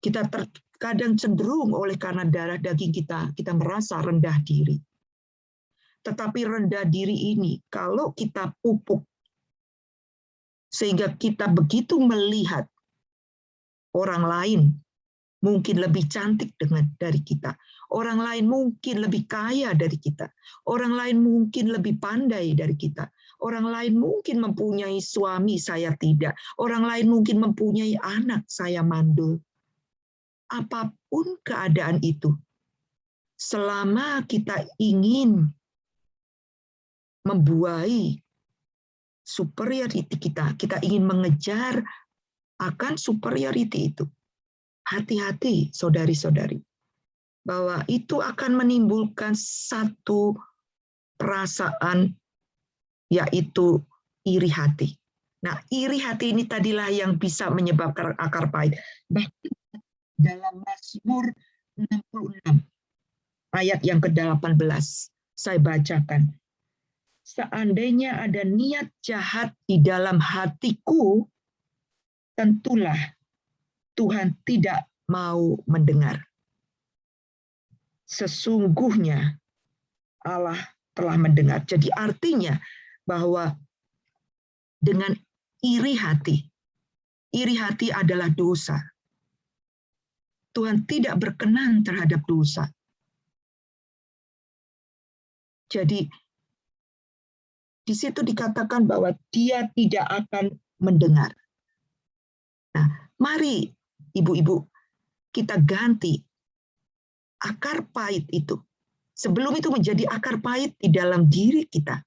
Kita terkadang cenderung oleh karena darah daging kita merasa rendah diri. Tetapi rendah diri ini, kalau kita pupuk, sehingga kita begitu melihat orang lain mungkin lebih cantik dari kita, orang lain mungkin lebih kaya dari kita, orang lain mungkin lebih pandai dari kita, Orang lain mungkin mempunyai suami, saya tidak. Orang lain mungkin mempunyai anak, saya mandul. Apapun keadaan itu, selama kita ingin membuai superiority kita ingin mengejar akan superiority itu. Hati-hati, saudari-saudari, bahwa itu akan menimbulkan satu perasaan, yaitu iri hati. Nah, iri hati ini tadilah yang bisa menyebabkan akar pahit. Bahkan dalam Mazmur 66, ayat yang ke-18, saya bacakan. Seandainya ada niat jahat di dalam hatiku, tentulah Tuhan tidak mau mendengar. Sesungguhnya Allah telah mendengar. Jadi artinya bahwa dengan iri hati adalah dosa. Tuhan tidak berkenan terhadap dosa. Jadi di situ dikatakan bahwa Dia tidak akan mendengar. Nah, mari ibu-ibu kita ganti akar pahit itu. Sebelum itu menjadi akar pahit di dalam diri kita.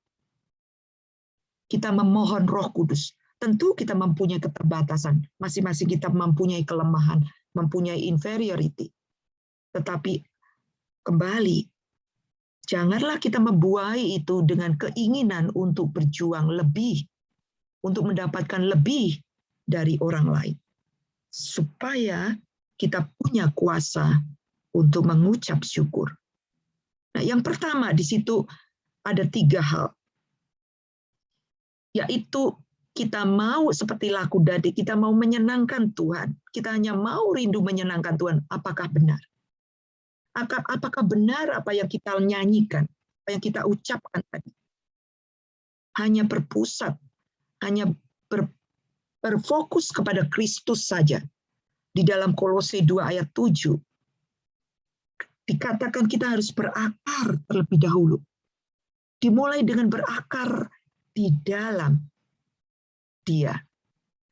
Kita memohon Roh Kudus. Tentu kita mempunyai keterbatasan. Masing-masing kita mempunyai kelemahan, mempunyai inferiority. Tetapi kembali, janganlah kita membuai itu dengan keinginan untuk berjuang lebih, untuk mendapatkan lebih dari orang lain. Supaya kita punya kuasa untuk mengucap syukur. Nah, yang pertama di situ ada 3 hal. Yaitu kita mau seperti laku dadi, kita mau menyenangkan Tuhan. Kita hanya mau rindu menyenangkan Tuhan. Apakah benar? Apakah benar apa yang kita nyanyikan, apa yang kita ucapkan tadi? Hanya berpusat, hanya berfokus kepada Kristus saja. Di dalam Kolose 2 ayat 7, dikatakan kita harus berakar terlebih dahulu. Dimulai dengan berakar di dalam Dia.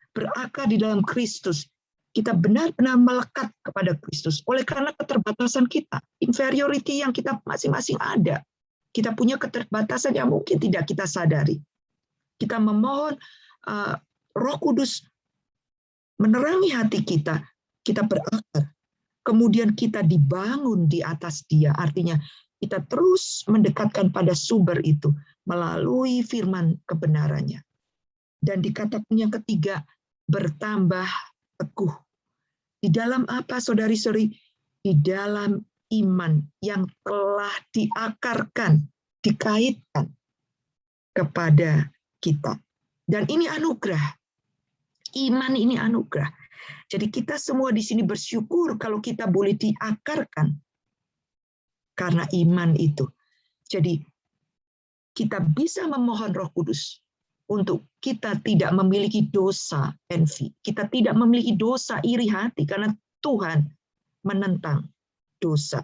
Berakar di dalam Kristus. Kita benar-benar melekat kepada Kristus. Oleh karena keterbatasan kita, inferiority yang kita masing-masing ada. Kita punya keterbatasan yang mungkin tidak kita sadari. Kita memohon Roh Kudus menerangi hati kita. Kita berakar. Kemudian kita dibangun di atas Dia. Artinya kita terus mendekatkan pada sumber itu melalui firman kebenarannya. Dan dikatakan yang ketiga, bertambah teguh. Di dalam apa, saudari-saudari? Di dalam iman yang telah diakarkan, dikaitkan kepada kita. Dan ini anugerah. Iman ini anugerah. Jadi kita semua di sini bersyukur kalau kita boleh diakarkan karena iman itu. Jadi kita bisa memohon Roh Kudus untuk kita tidak memiliki dosa envy. Kita tidak memiliki dosa iri hati karena Tuhan menentang dosa.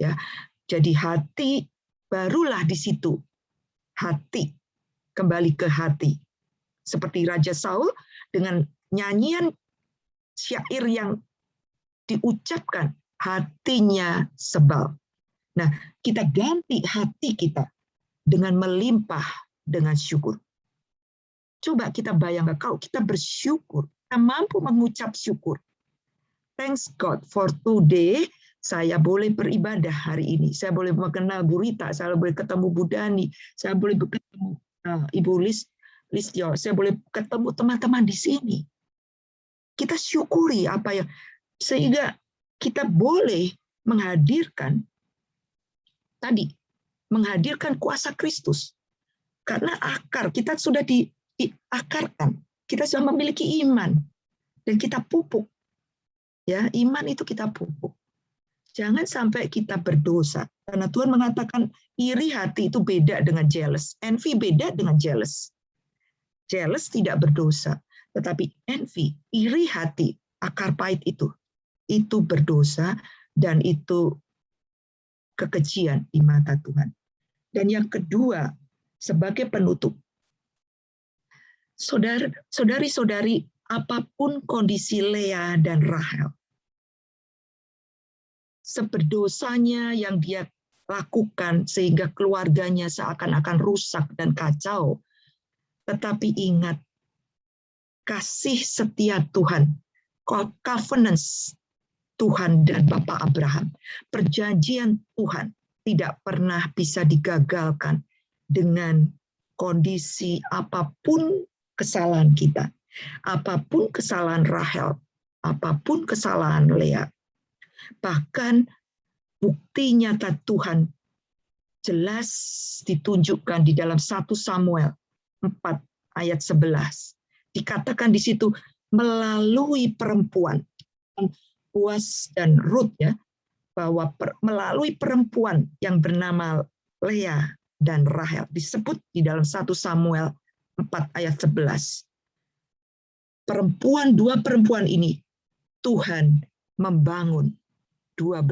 Ya, jadi hati barulah di situ. Hati, kembali ke hati. Seperti Raja Saul dengan nyanyian syair yang diucapkan, hatinya sebal. Nah, kita ganti hati kita dengan melimpah dengan syukur. Coba kita bayangkan kalau kita bersyukur, kita mampu mengucap syukur. Thanks God for today, saya boleh beribadah hari ini. Saya boleh mengenal Bu Rita, saya boleh ketemu Bu Dani, saya boleh ketemu Ibu Listio, saya boleh ketemu teman-teman di sini. Kita syukuri apa yang, sehingga kita boleh menghadirkan kuasa Kristus. Karena akar, kita sudah diakarkan. Kita sudah memiliki iman. Dan kita pupuk. Ya, iman itu kita pupuk. Jangan sampai kita berdosa. Karena Tuhan mengatakan iri hati itu beda dengan jealous. Envy beda dengan jealous. Jealous tidak berdosa. Tetapi envy, iri hati, akar pahit itu berdosa dan itu kekejian di mata Tuhan. Dan yang kedua, sebagai penutup. Saudari-saudari, apapun kondisi Lea dan Rahel, seberdosanya yang dia lakukan sehingga keluarganya seakan-akan rusak dan kacau, tetapi ingat, kasih setia Tuhan, covenants Tuhan dan Bapak Abraham, perjanjian Tuhan tidak pernah bisa digagalkan dengan kondisi apapun kesalahan kita, apapun kesalahan Rahel, apapun kesalahan Lea. Bahkan bukti nyata Tuhan jelas ditunjukkan di dalam 1 Samuel 4 ayat 11. Dikatakan di situ melalui perempuan, Boaz dan Ruth, ya, bahwa melalui perempuan yang bernama Lea dan Rahel disebut di dalam 1 Samuel 4 ayat 11. Dua perempuan ini Tuhan membangun 12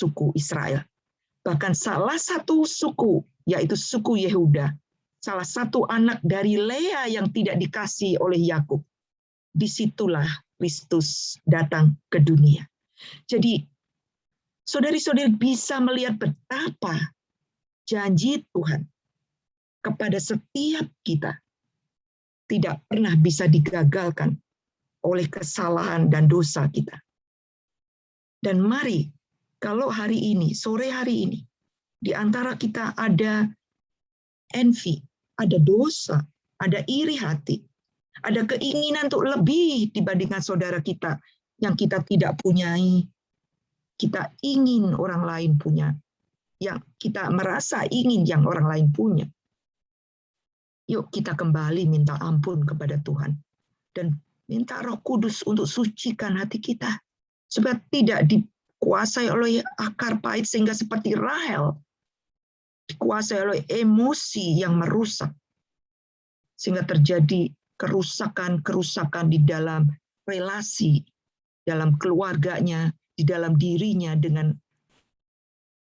suku Israel. Bahkan salah satu suku, yaitu suku Yehuda, salah satu anak dari Lea yang tidak dikasih oleh Yakub, disitulah Kristus datang ke dunia. Jadi, saudari-saudari bisa melihat betapa janji Tuhan kepada setiap kita tidak pernah bisa digagalkan oleh kesalahan dan dosa kita. Dan mari, kalau hari ini, sore hari ini, di antara kita ada envy, ada dosa, ada iri hati, ada keinginan untuk lebih dibandingkan saudara kita yang kita tidak punyai. Kita ingin orang lain punya, yang kita merasa ingin yang orang lain punya. Yuk kita kembali minta ampun kepada Tuhan dan minta Roh Kudus untuk sucikan hati kita supaya tidak dikuasai oleh akar pahit sehingga seperti Rahel dikuasai oleh emosi yang merusak sehingga terjadi kerusakan-kerusakan di dalam relasi, dalam keluarganya, di dalam dirinya dengan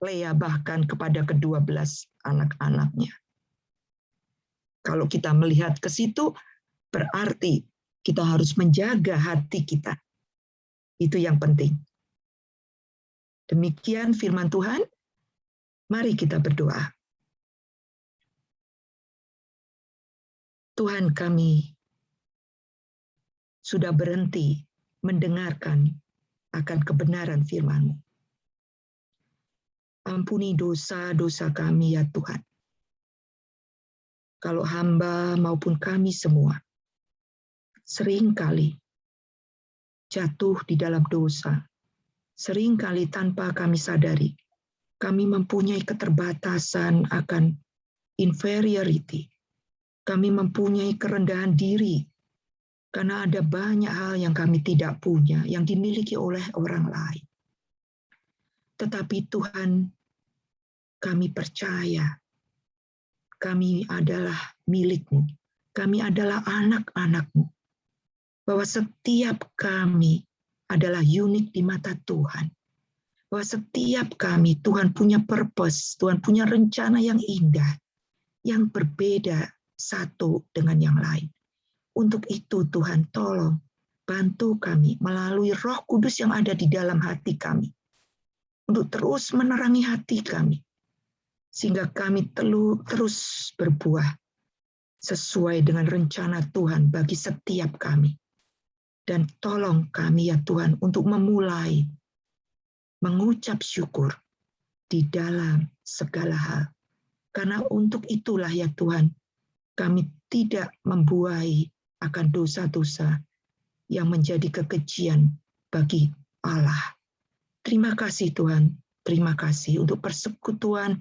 Lea, bahkan kepada ke-12 anak-anaknya. Kalau kita melihat ke situ, berarti kita harus menjaga hati kita. Itu yang penting. Demikian firman Tuhan. Mari kita berdoa. Tuhan, kami sudah berhenti mendengarkan akan kebenaran firman-Mu. Ampuni dosa-dosa kami ya Tuhan. Kalau hamba maupun kami semua seringkali jatuh di dalam dosa, seringkali tanpa kami sadari, kami mempunyai keterbatasan akan inferiority. Kami mempunyai kerendahan diri, karena ada banyak hal yang kami tidak punya, yang dimiliki oleh orang lain. Tetapi Tuhan, kami percaya, kami adalah milik-Mu, kami adalah anak-anak-Mu, bahwa setiap kami adalah unik di mata Tuhan, bahwa setiap kami, Tuhan punya purpose, Tuhan punya rencana yang indah, yang berbeda satu dengan yang lain. Untuk itu Tuhan tolong bantu kami melalui Roh Kudus yang ada di dalam hati kami untuk terus menerangi hati kami sehingga kami terus berbuah sesuai dengan rencana Tuhan bagi setiap kami. Dan tolong kami ya Tuhan untuk memulai mengucap syukur di dalam segala hal. Karena untuk itulah ya Tuhan, kami tidak membuai akan dosa-dosa yang menjadi kekejian bagi Allah. Terima kasih Tuhan, terima kasih untuk persekutuan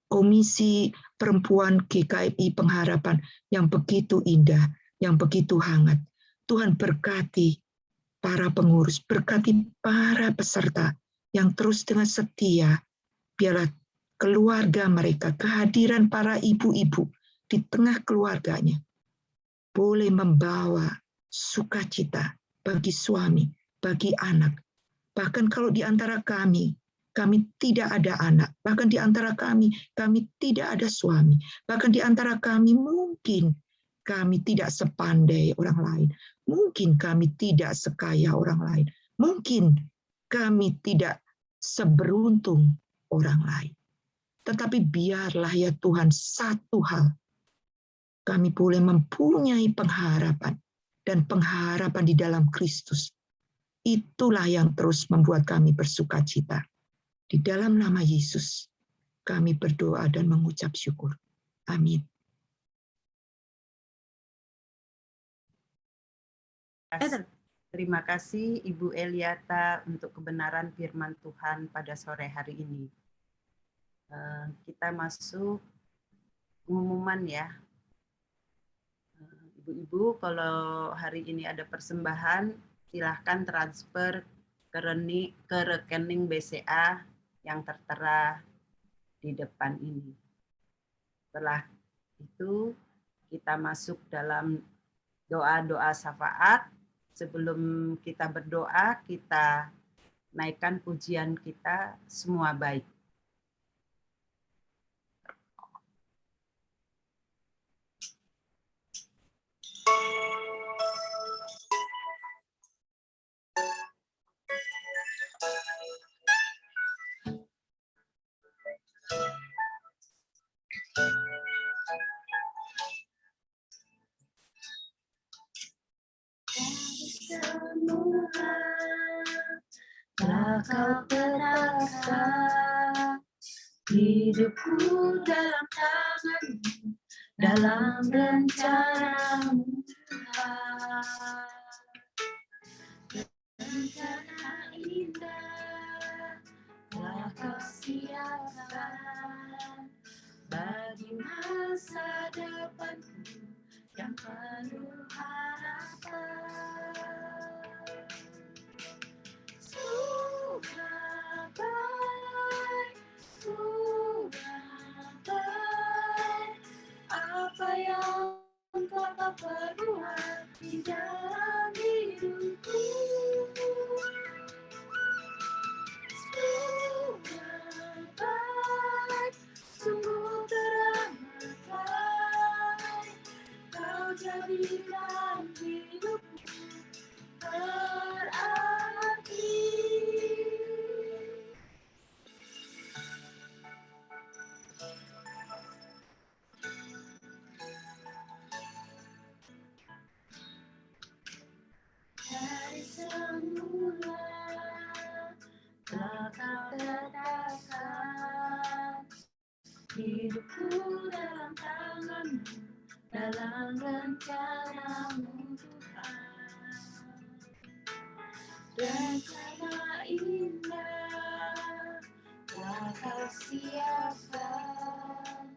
Komisi Perempuan GKI Pengharapan yang begitu indah, yang begitu hangat. Tuhan berkati para pengurus, berkati para peserta yang terus dengan setia, biarlah keluarga mereka, kehadiran para ibu-ibu di tengah keluarganya boleh membawa sukacita bagi suami, bagi anak. Bahkan kalau di antara kami kami tidak ada anak, bahkan di antara kami tidak ada suami, bahkan di antara kami mungkin kami tidak sepandai orang lain, mungkin kami tidak sekaya orang lain, mungkin kami tidak seberuntung orang lain. Tetapi biarlah ya Tuhan, satu hal, kami boleh mempunyai pengharapan, dan pengharapan di dalam Kristus. Itulah yang terus membuat kami bersuka cita. Di dalam nama Yesus, kami berdoa dan mengucap syukur. Amin. Terima kasih Ibu Eliata untuk kebenaran firman Tuhan pada sore hari ini. Kita masuk pengumuman ya. Ibu-ibu, kalau hari ini ada persembahan, silahkan transfer ke rekening BCA yang tertera di depan ini. Setelah itu, kita masuk dalam doa-doa syafaat. Sebelum kita berdoa, kita naikkan pujian kita, semua baik. Telah kau terangkan hidupku dalam tangan-Mu, dalam rencana-Mu Tuhan. Rencana indah telah kau siapkan bagi masa depanku yang penuh harapan. Sudah baik apa yang telah kau perbuat di dalam hidupku. Sudah baik, sungguh teramati, kau jadikan hidupku berarti. Dari semula telah kau tetapkan hidupku dalam tangan-Mu, dalam rencana-Mu Tuhan. Rencana indah telah kau siapkan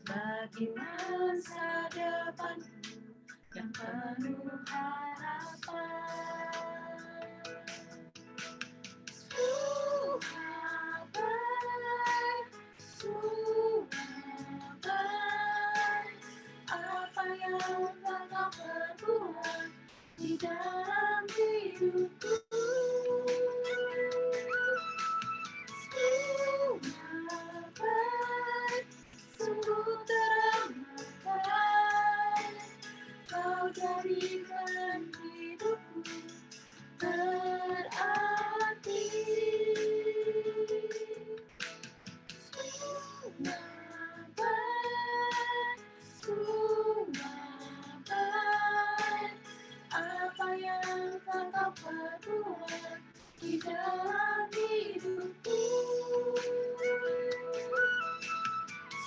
bagi masa depanku yang penuh harapan. Sudah baik apa yang telah kau perbuat di dalam hidupku. Sudah baik, sungguh teramati, kau jadikan hidupku berarti. Sudah baik apa yang telah kau perbuat di dalam hidupku.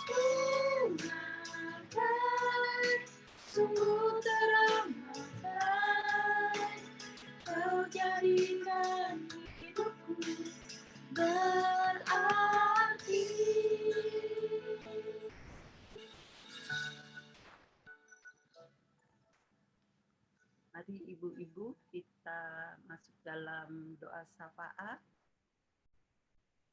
Sudah baik, sungguh teramati, kau jadikan hidupku berarti. Mari ibu-ibu kita masuk dalam doa syafaat.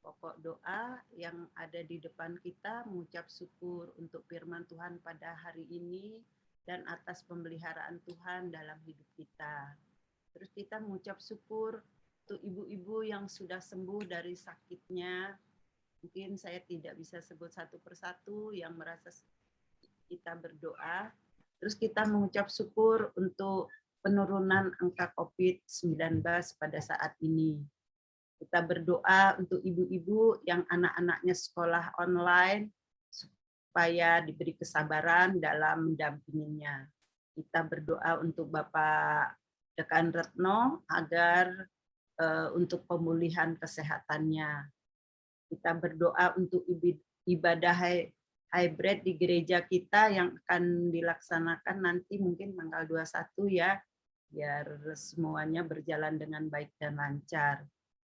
Pokok doa yang ada di depan kita mengucap syukur untuk firman Tuhan pada hari ini dan atas pemeliharaan Tuhan dalam hidup kita. Terus kita mengucap syukur untuk ibu-ibu yang sudah sembuh dari sakitnya, mungkin saya tidak bisa sebut satu persatu yang merasa kita berdoa. Terus kita mengucap syukur untuk penurunan angka COVID-19 pada saat ini. Kita berdoa untuk ibu-ibu yang anak-anaknya sekolah online supaya diberi kesabaran dalam mendampinginya. Kita berdoa untuk Bapak Dekan Retno agar untuk pemulihan kesehatannya. Kita berdoa untuk ibadah hybrid di gereja kita yang akan dilaksanakan nanti mungkin tanggal 21 ya, biar semuanya berjalan dengan baik dan lancar.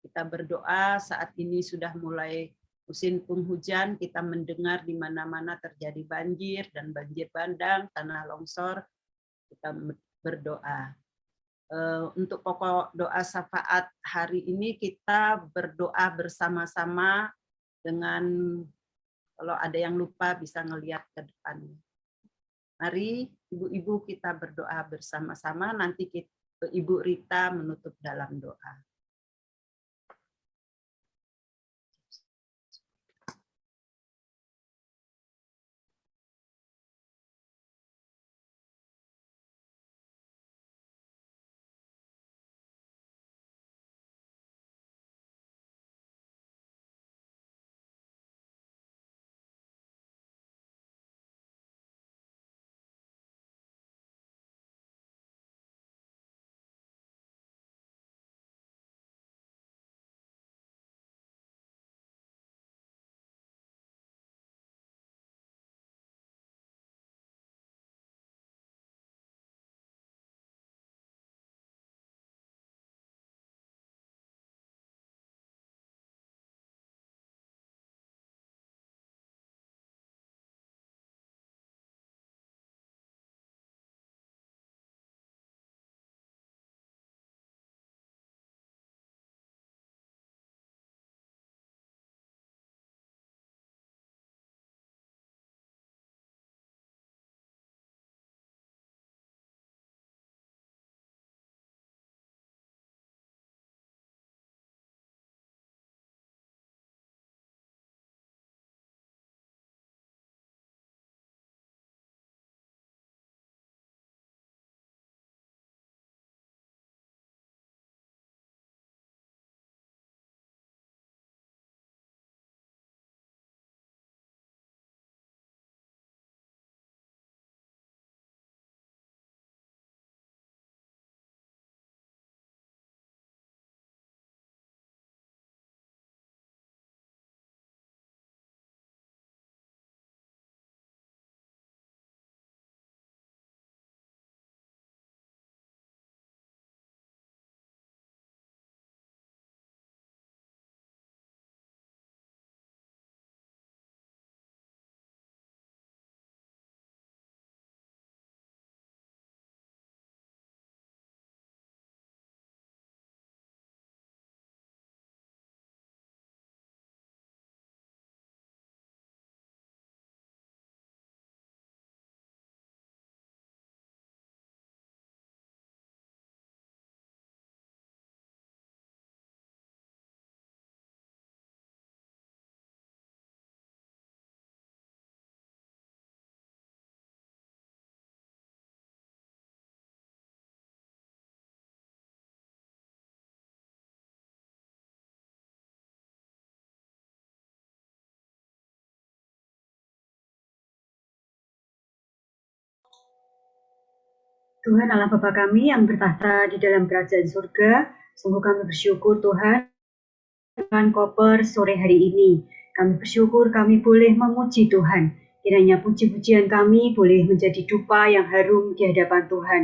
Kita berdoa saat ini sudah mulai musim penghujan, kita mendengar di mana-mana terjadi banjir dan banjir bandang, tanah longsor, kita berdoa. Untuk pokok doa syafaat hari ini kita berdoa bersama-sama dengan, kalau ada yang lupa bisa ngelihat ke depan. Mari ibu-ibu kita berdoa bersama-sama, nanti Ibu Rita menutup dalam doa. Tuhan Allah Bapa kami yang bertahta di dalam kerajaan surga, sungguh kami bersyukur Tuhan dengan koper sore hari ini. Kami bersyukur kami boleh memuji Tuhan. Kiranya puji-pujian kami boleh menjadi dupa yang harum di hadapan Tuhan.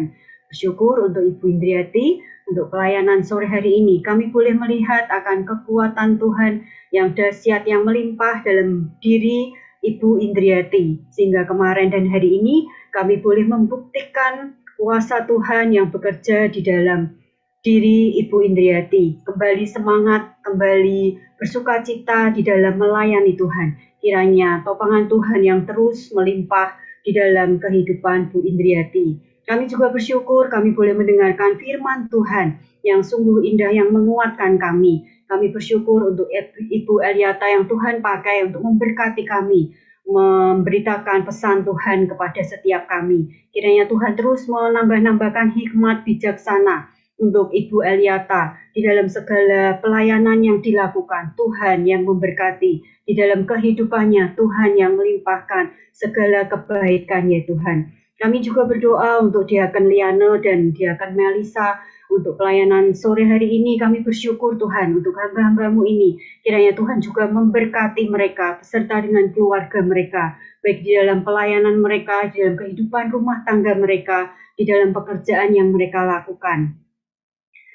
Bersyukur untuk Ibu Indriati, untuk pelayanan sore hari ini. Kami boleh melihat akan kekuatan Tuhan yang dahsyat, yang melimpah dalam diri Ibu Indriati. Sehingga kemarin dan hari ini kami boleh membuktikan kuasa Tuhan yang bekerja di dalam diri Ibu Indriati, kembali semangat, kembali bersukacita di dalam melayani Tuhan. Kiranya topangan Tuhan yang terus melimpah di dalam kehidupan Bu Indriati. Kami juga bersyukur kami boleh mendengarkan firman Tuhan yang sungguh indah yang menguatkan kami. Kami bersyukur untuk Ibu Eliata yang Tuhan pakai untuk memberkati kami, memberitakan pesan Tuhan kepada setiap kami. Kiranya Tuhan terus menambah-nambahkan hikmat bijaksana untuk Ibu Eliata di dalam segala pelayanan yang dilakukan. Tuhan yang memberkati di dalam kehidupannya, Tuhan yang melimpahkan segala kebaikan ya Tuhan. Kami juga berdoa untuk Diaken Liana dan Diaken Melisa untuk pelayanan sore hari ini. Kami bersyukur Tuhan untuk hamba-hambamu ini. Kiranya Tuhan juga memberkati mereka beserta dengan keluarga mereka, baik di dalam pelayanan mereka, di dalam kehidupan rumah tangga mereka, di dalam pekerjaan yang mereka lakukan.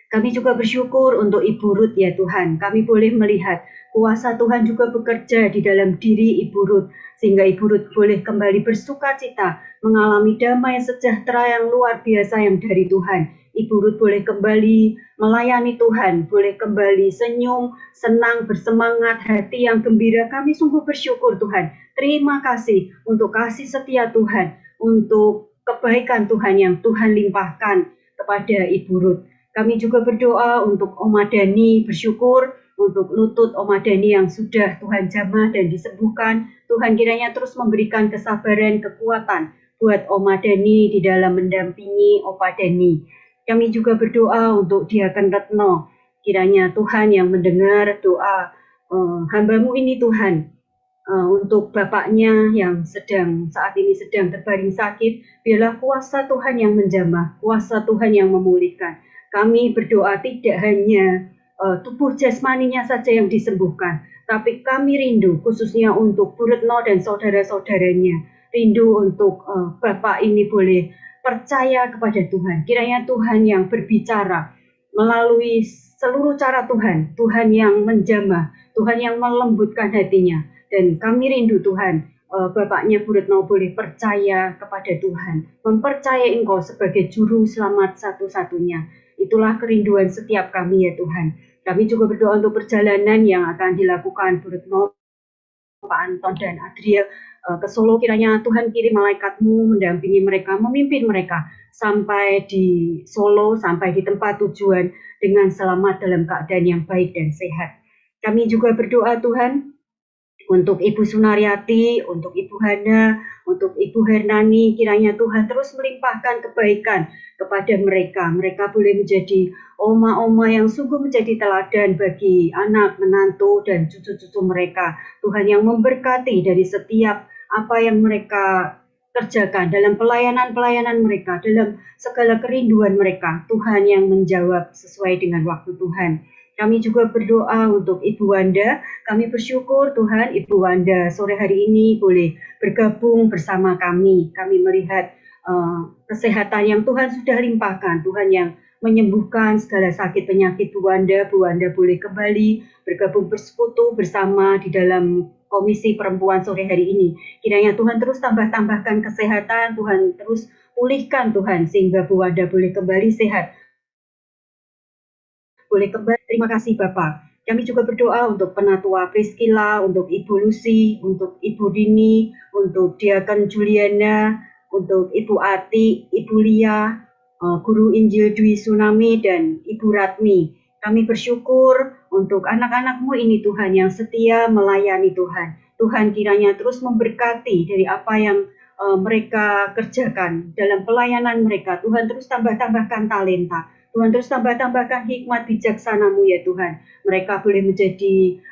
Kami juga bersyukur untuk Ibu Ruth ya Tuhan. Kami boleh melihat kuasa Tuhan juga bekerja di dalam diri Ibu Ruth, sehingga Ibu Ruth boleh kembali bersukacita, mengalami damai sejahtera yang luar biasa yang dari Tuhan. Ibu Ruth boleh kembali melayani Tuhan, boleh kembali senyum, senang, bersemangat, hati yang gembira. Kami sungguh bersyukur Tuhan. Terima kasih untuk kasih setia Tuhan, untuk kebaikan Tuhan yang Tuhan limpahkan kepada Ibu Ruth. Kami juga berdoa untuk Oma Dani, bersyukur untuk lutut Oma Dani yang sudah Tuhan jamah dan disembuhkan. Tuhan kiranya terus memberikan kesabaran, kekuatan buat Oma Dani di dalam mendampingi Opa Dani. Kami juga berdoa untuk Diaken Retno. Kiranya Tuhan yang mendengar doa hambamu ini Tuhan. Untuk bapaknya yang saat ini sedang terbaring sakit, biarlah kuasa Tuhan yang menjamah, kuasa Tuhan yang memulihkan. Kami berdoa tidak hanya tubuh jasmaninya saja yang disembuhkan, tapi kami rindu khususnya untuk Bu Retno dan saudara-saudaranya. Rindu untuk Bapak ini boleh percaya kepada Tuhan. Kiranya Tuhan yang berbicara melalui seluruh cara Tuhan, Tuhan yang menjamah, Tuhan yang melembutkan hatinya. Dan kami rindu Tuhan, Bapaknya Bu Retno boleh percaya kepada Tuhan, mempercayai Engkau sebagai juru selamat satu-satunya. Itulah kerinduan setiap kami ya Tuhan. Kami juga berdoa untuk perjalanan yang akan dilakukan Bu Retno, Pak Anton dan Adria ke Solo. Kiranya Tuhan kirim malaikat-Mu mendampingi mereka, memimpin mereka sampai di Solo, sampai di tempat tujuan dengan selamat dalam keadaan yang baik dan sehat. Kami juga berdoa Tuhan untuk Ibu Sunaryati, untuk Ibu Hana, untuk Ibu Hernani, kiranya Tuhan terus melimpahkan kebaikan kepada mereka. Mereka boleh menjadi oma-oma yang sungguh menjadi teladan bagi anak, menantu, dan cucu-cucu mereka. Tuhan yang memberkati dari setiap apa yang mereka kerjakan dalam pelayanan-pelayanan mereka, dalam segala kerinduan mereka. Tuhan yang menjawab sesuai dengan waktu Tuhan. Kami juga berdoa untuk Ibu Wanda. Kami bersyukur Tuhan Ibu Wanda sore hari ini boleh bergabung bersama kami. Kami melihat kesehatan yang Tuhan sudah limpahkan. Tuhan yang menyembuhkan segala sakit penyakit Bu Wanda. Bu Wanda boleh kembali bergabung bersekutu bersama di dalam Komisi Perempuan sore hari ini. Kiranya Tuhan terus tambahkan kesehatan, Tuhan terus pulihkan Tuhan, sehingga Bu Wanda boleh kembali sehat. Boleh kembali. Terima kasih Bapak. Kami juga berdoa untuk Penatua Priscilla, untuk Ibu Lucy, untuk Ibu Dini, untuk Diaken Juliana, untuk Ibu Ati, Ibu Lia, Guru Injil Dwi Tsunami, dan Ibu Ratmi. Kami bersyukur untuk anak-anak-Mu ini Tuhan yang setia melayani Tuhan. Tuhan kiranya terus memberkati dari apa yang mereka kerjakan dalam pelayanan mereka. Tuhan terus tambahkan talenta. Tuhan terus tambahkan hikmat bijaksana-Mu ya Tuhan. Mereka boleh menjadi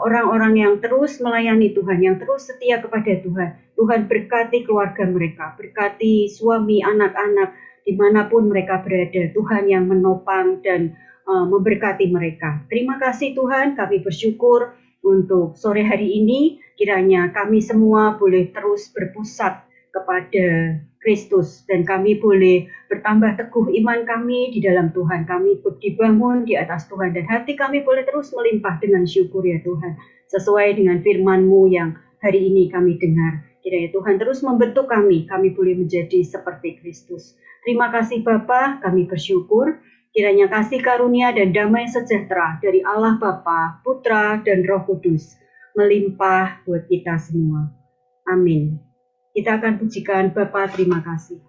orang-orang yang terus melayani Tuhan, yang terus setia kepada Tuhan. Tuhan berkati keluarga mereka, berkati suami, anak-anak, dimanapun mereka berada. Tuhan yang menopang dan memberkati mereka. Terima kasih Tuhan, kami bersyukur untuk sore hari ini. Kiranya kami semua boleh terus berpusat kepada Kristus, dan kami boleh bertambah teguh iman kami di dalam Tuhan. Kami dibangun di atas Tuhan, dan hati kami boleh terus melimpah dengan syukur ya Tuhan, sesuai dengan firman-Mu yang hari ini kami dengar. Kiranya Tuhan terus membentuk kami boleh menjadi seperti Kristus. Terima kasih Bapa, kami bersyukur. Kiranya kasih karunia dan damai sejahtera dari Allah Bapa, Putra, dan Roh Kudus melimpah buat kita semua. Amin. Kita akan pujikan Bapa, terima kasih.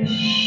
Amin.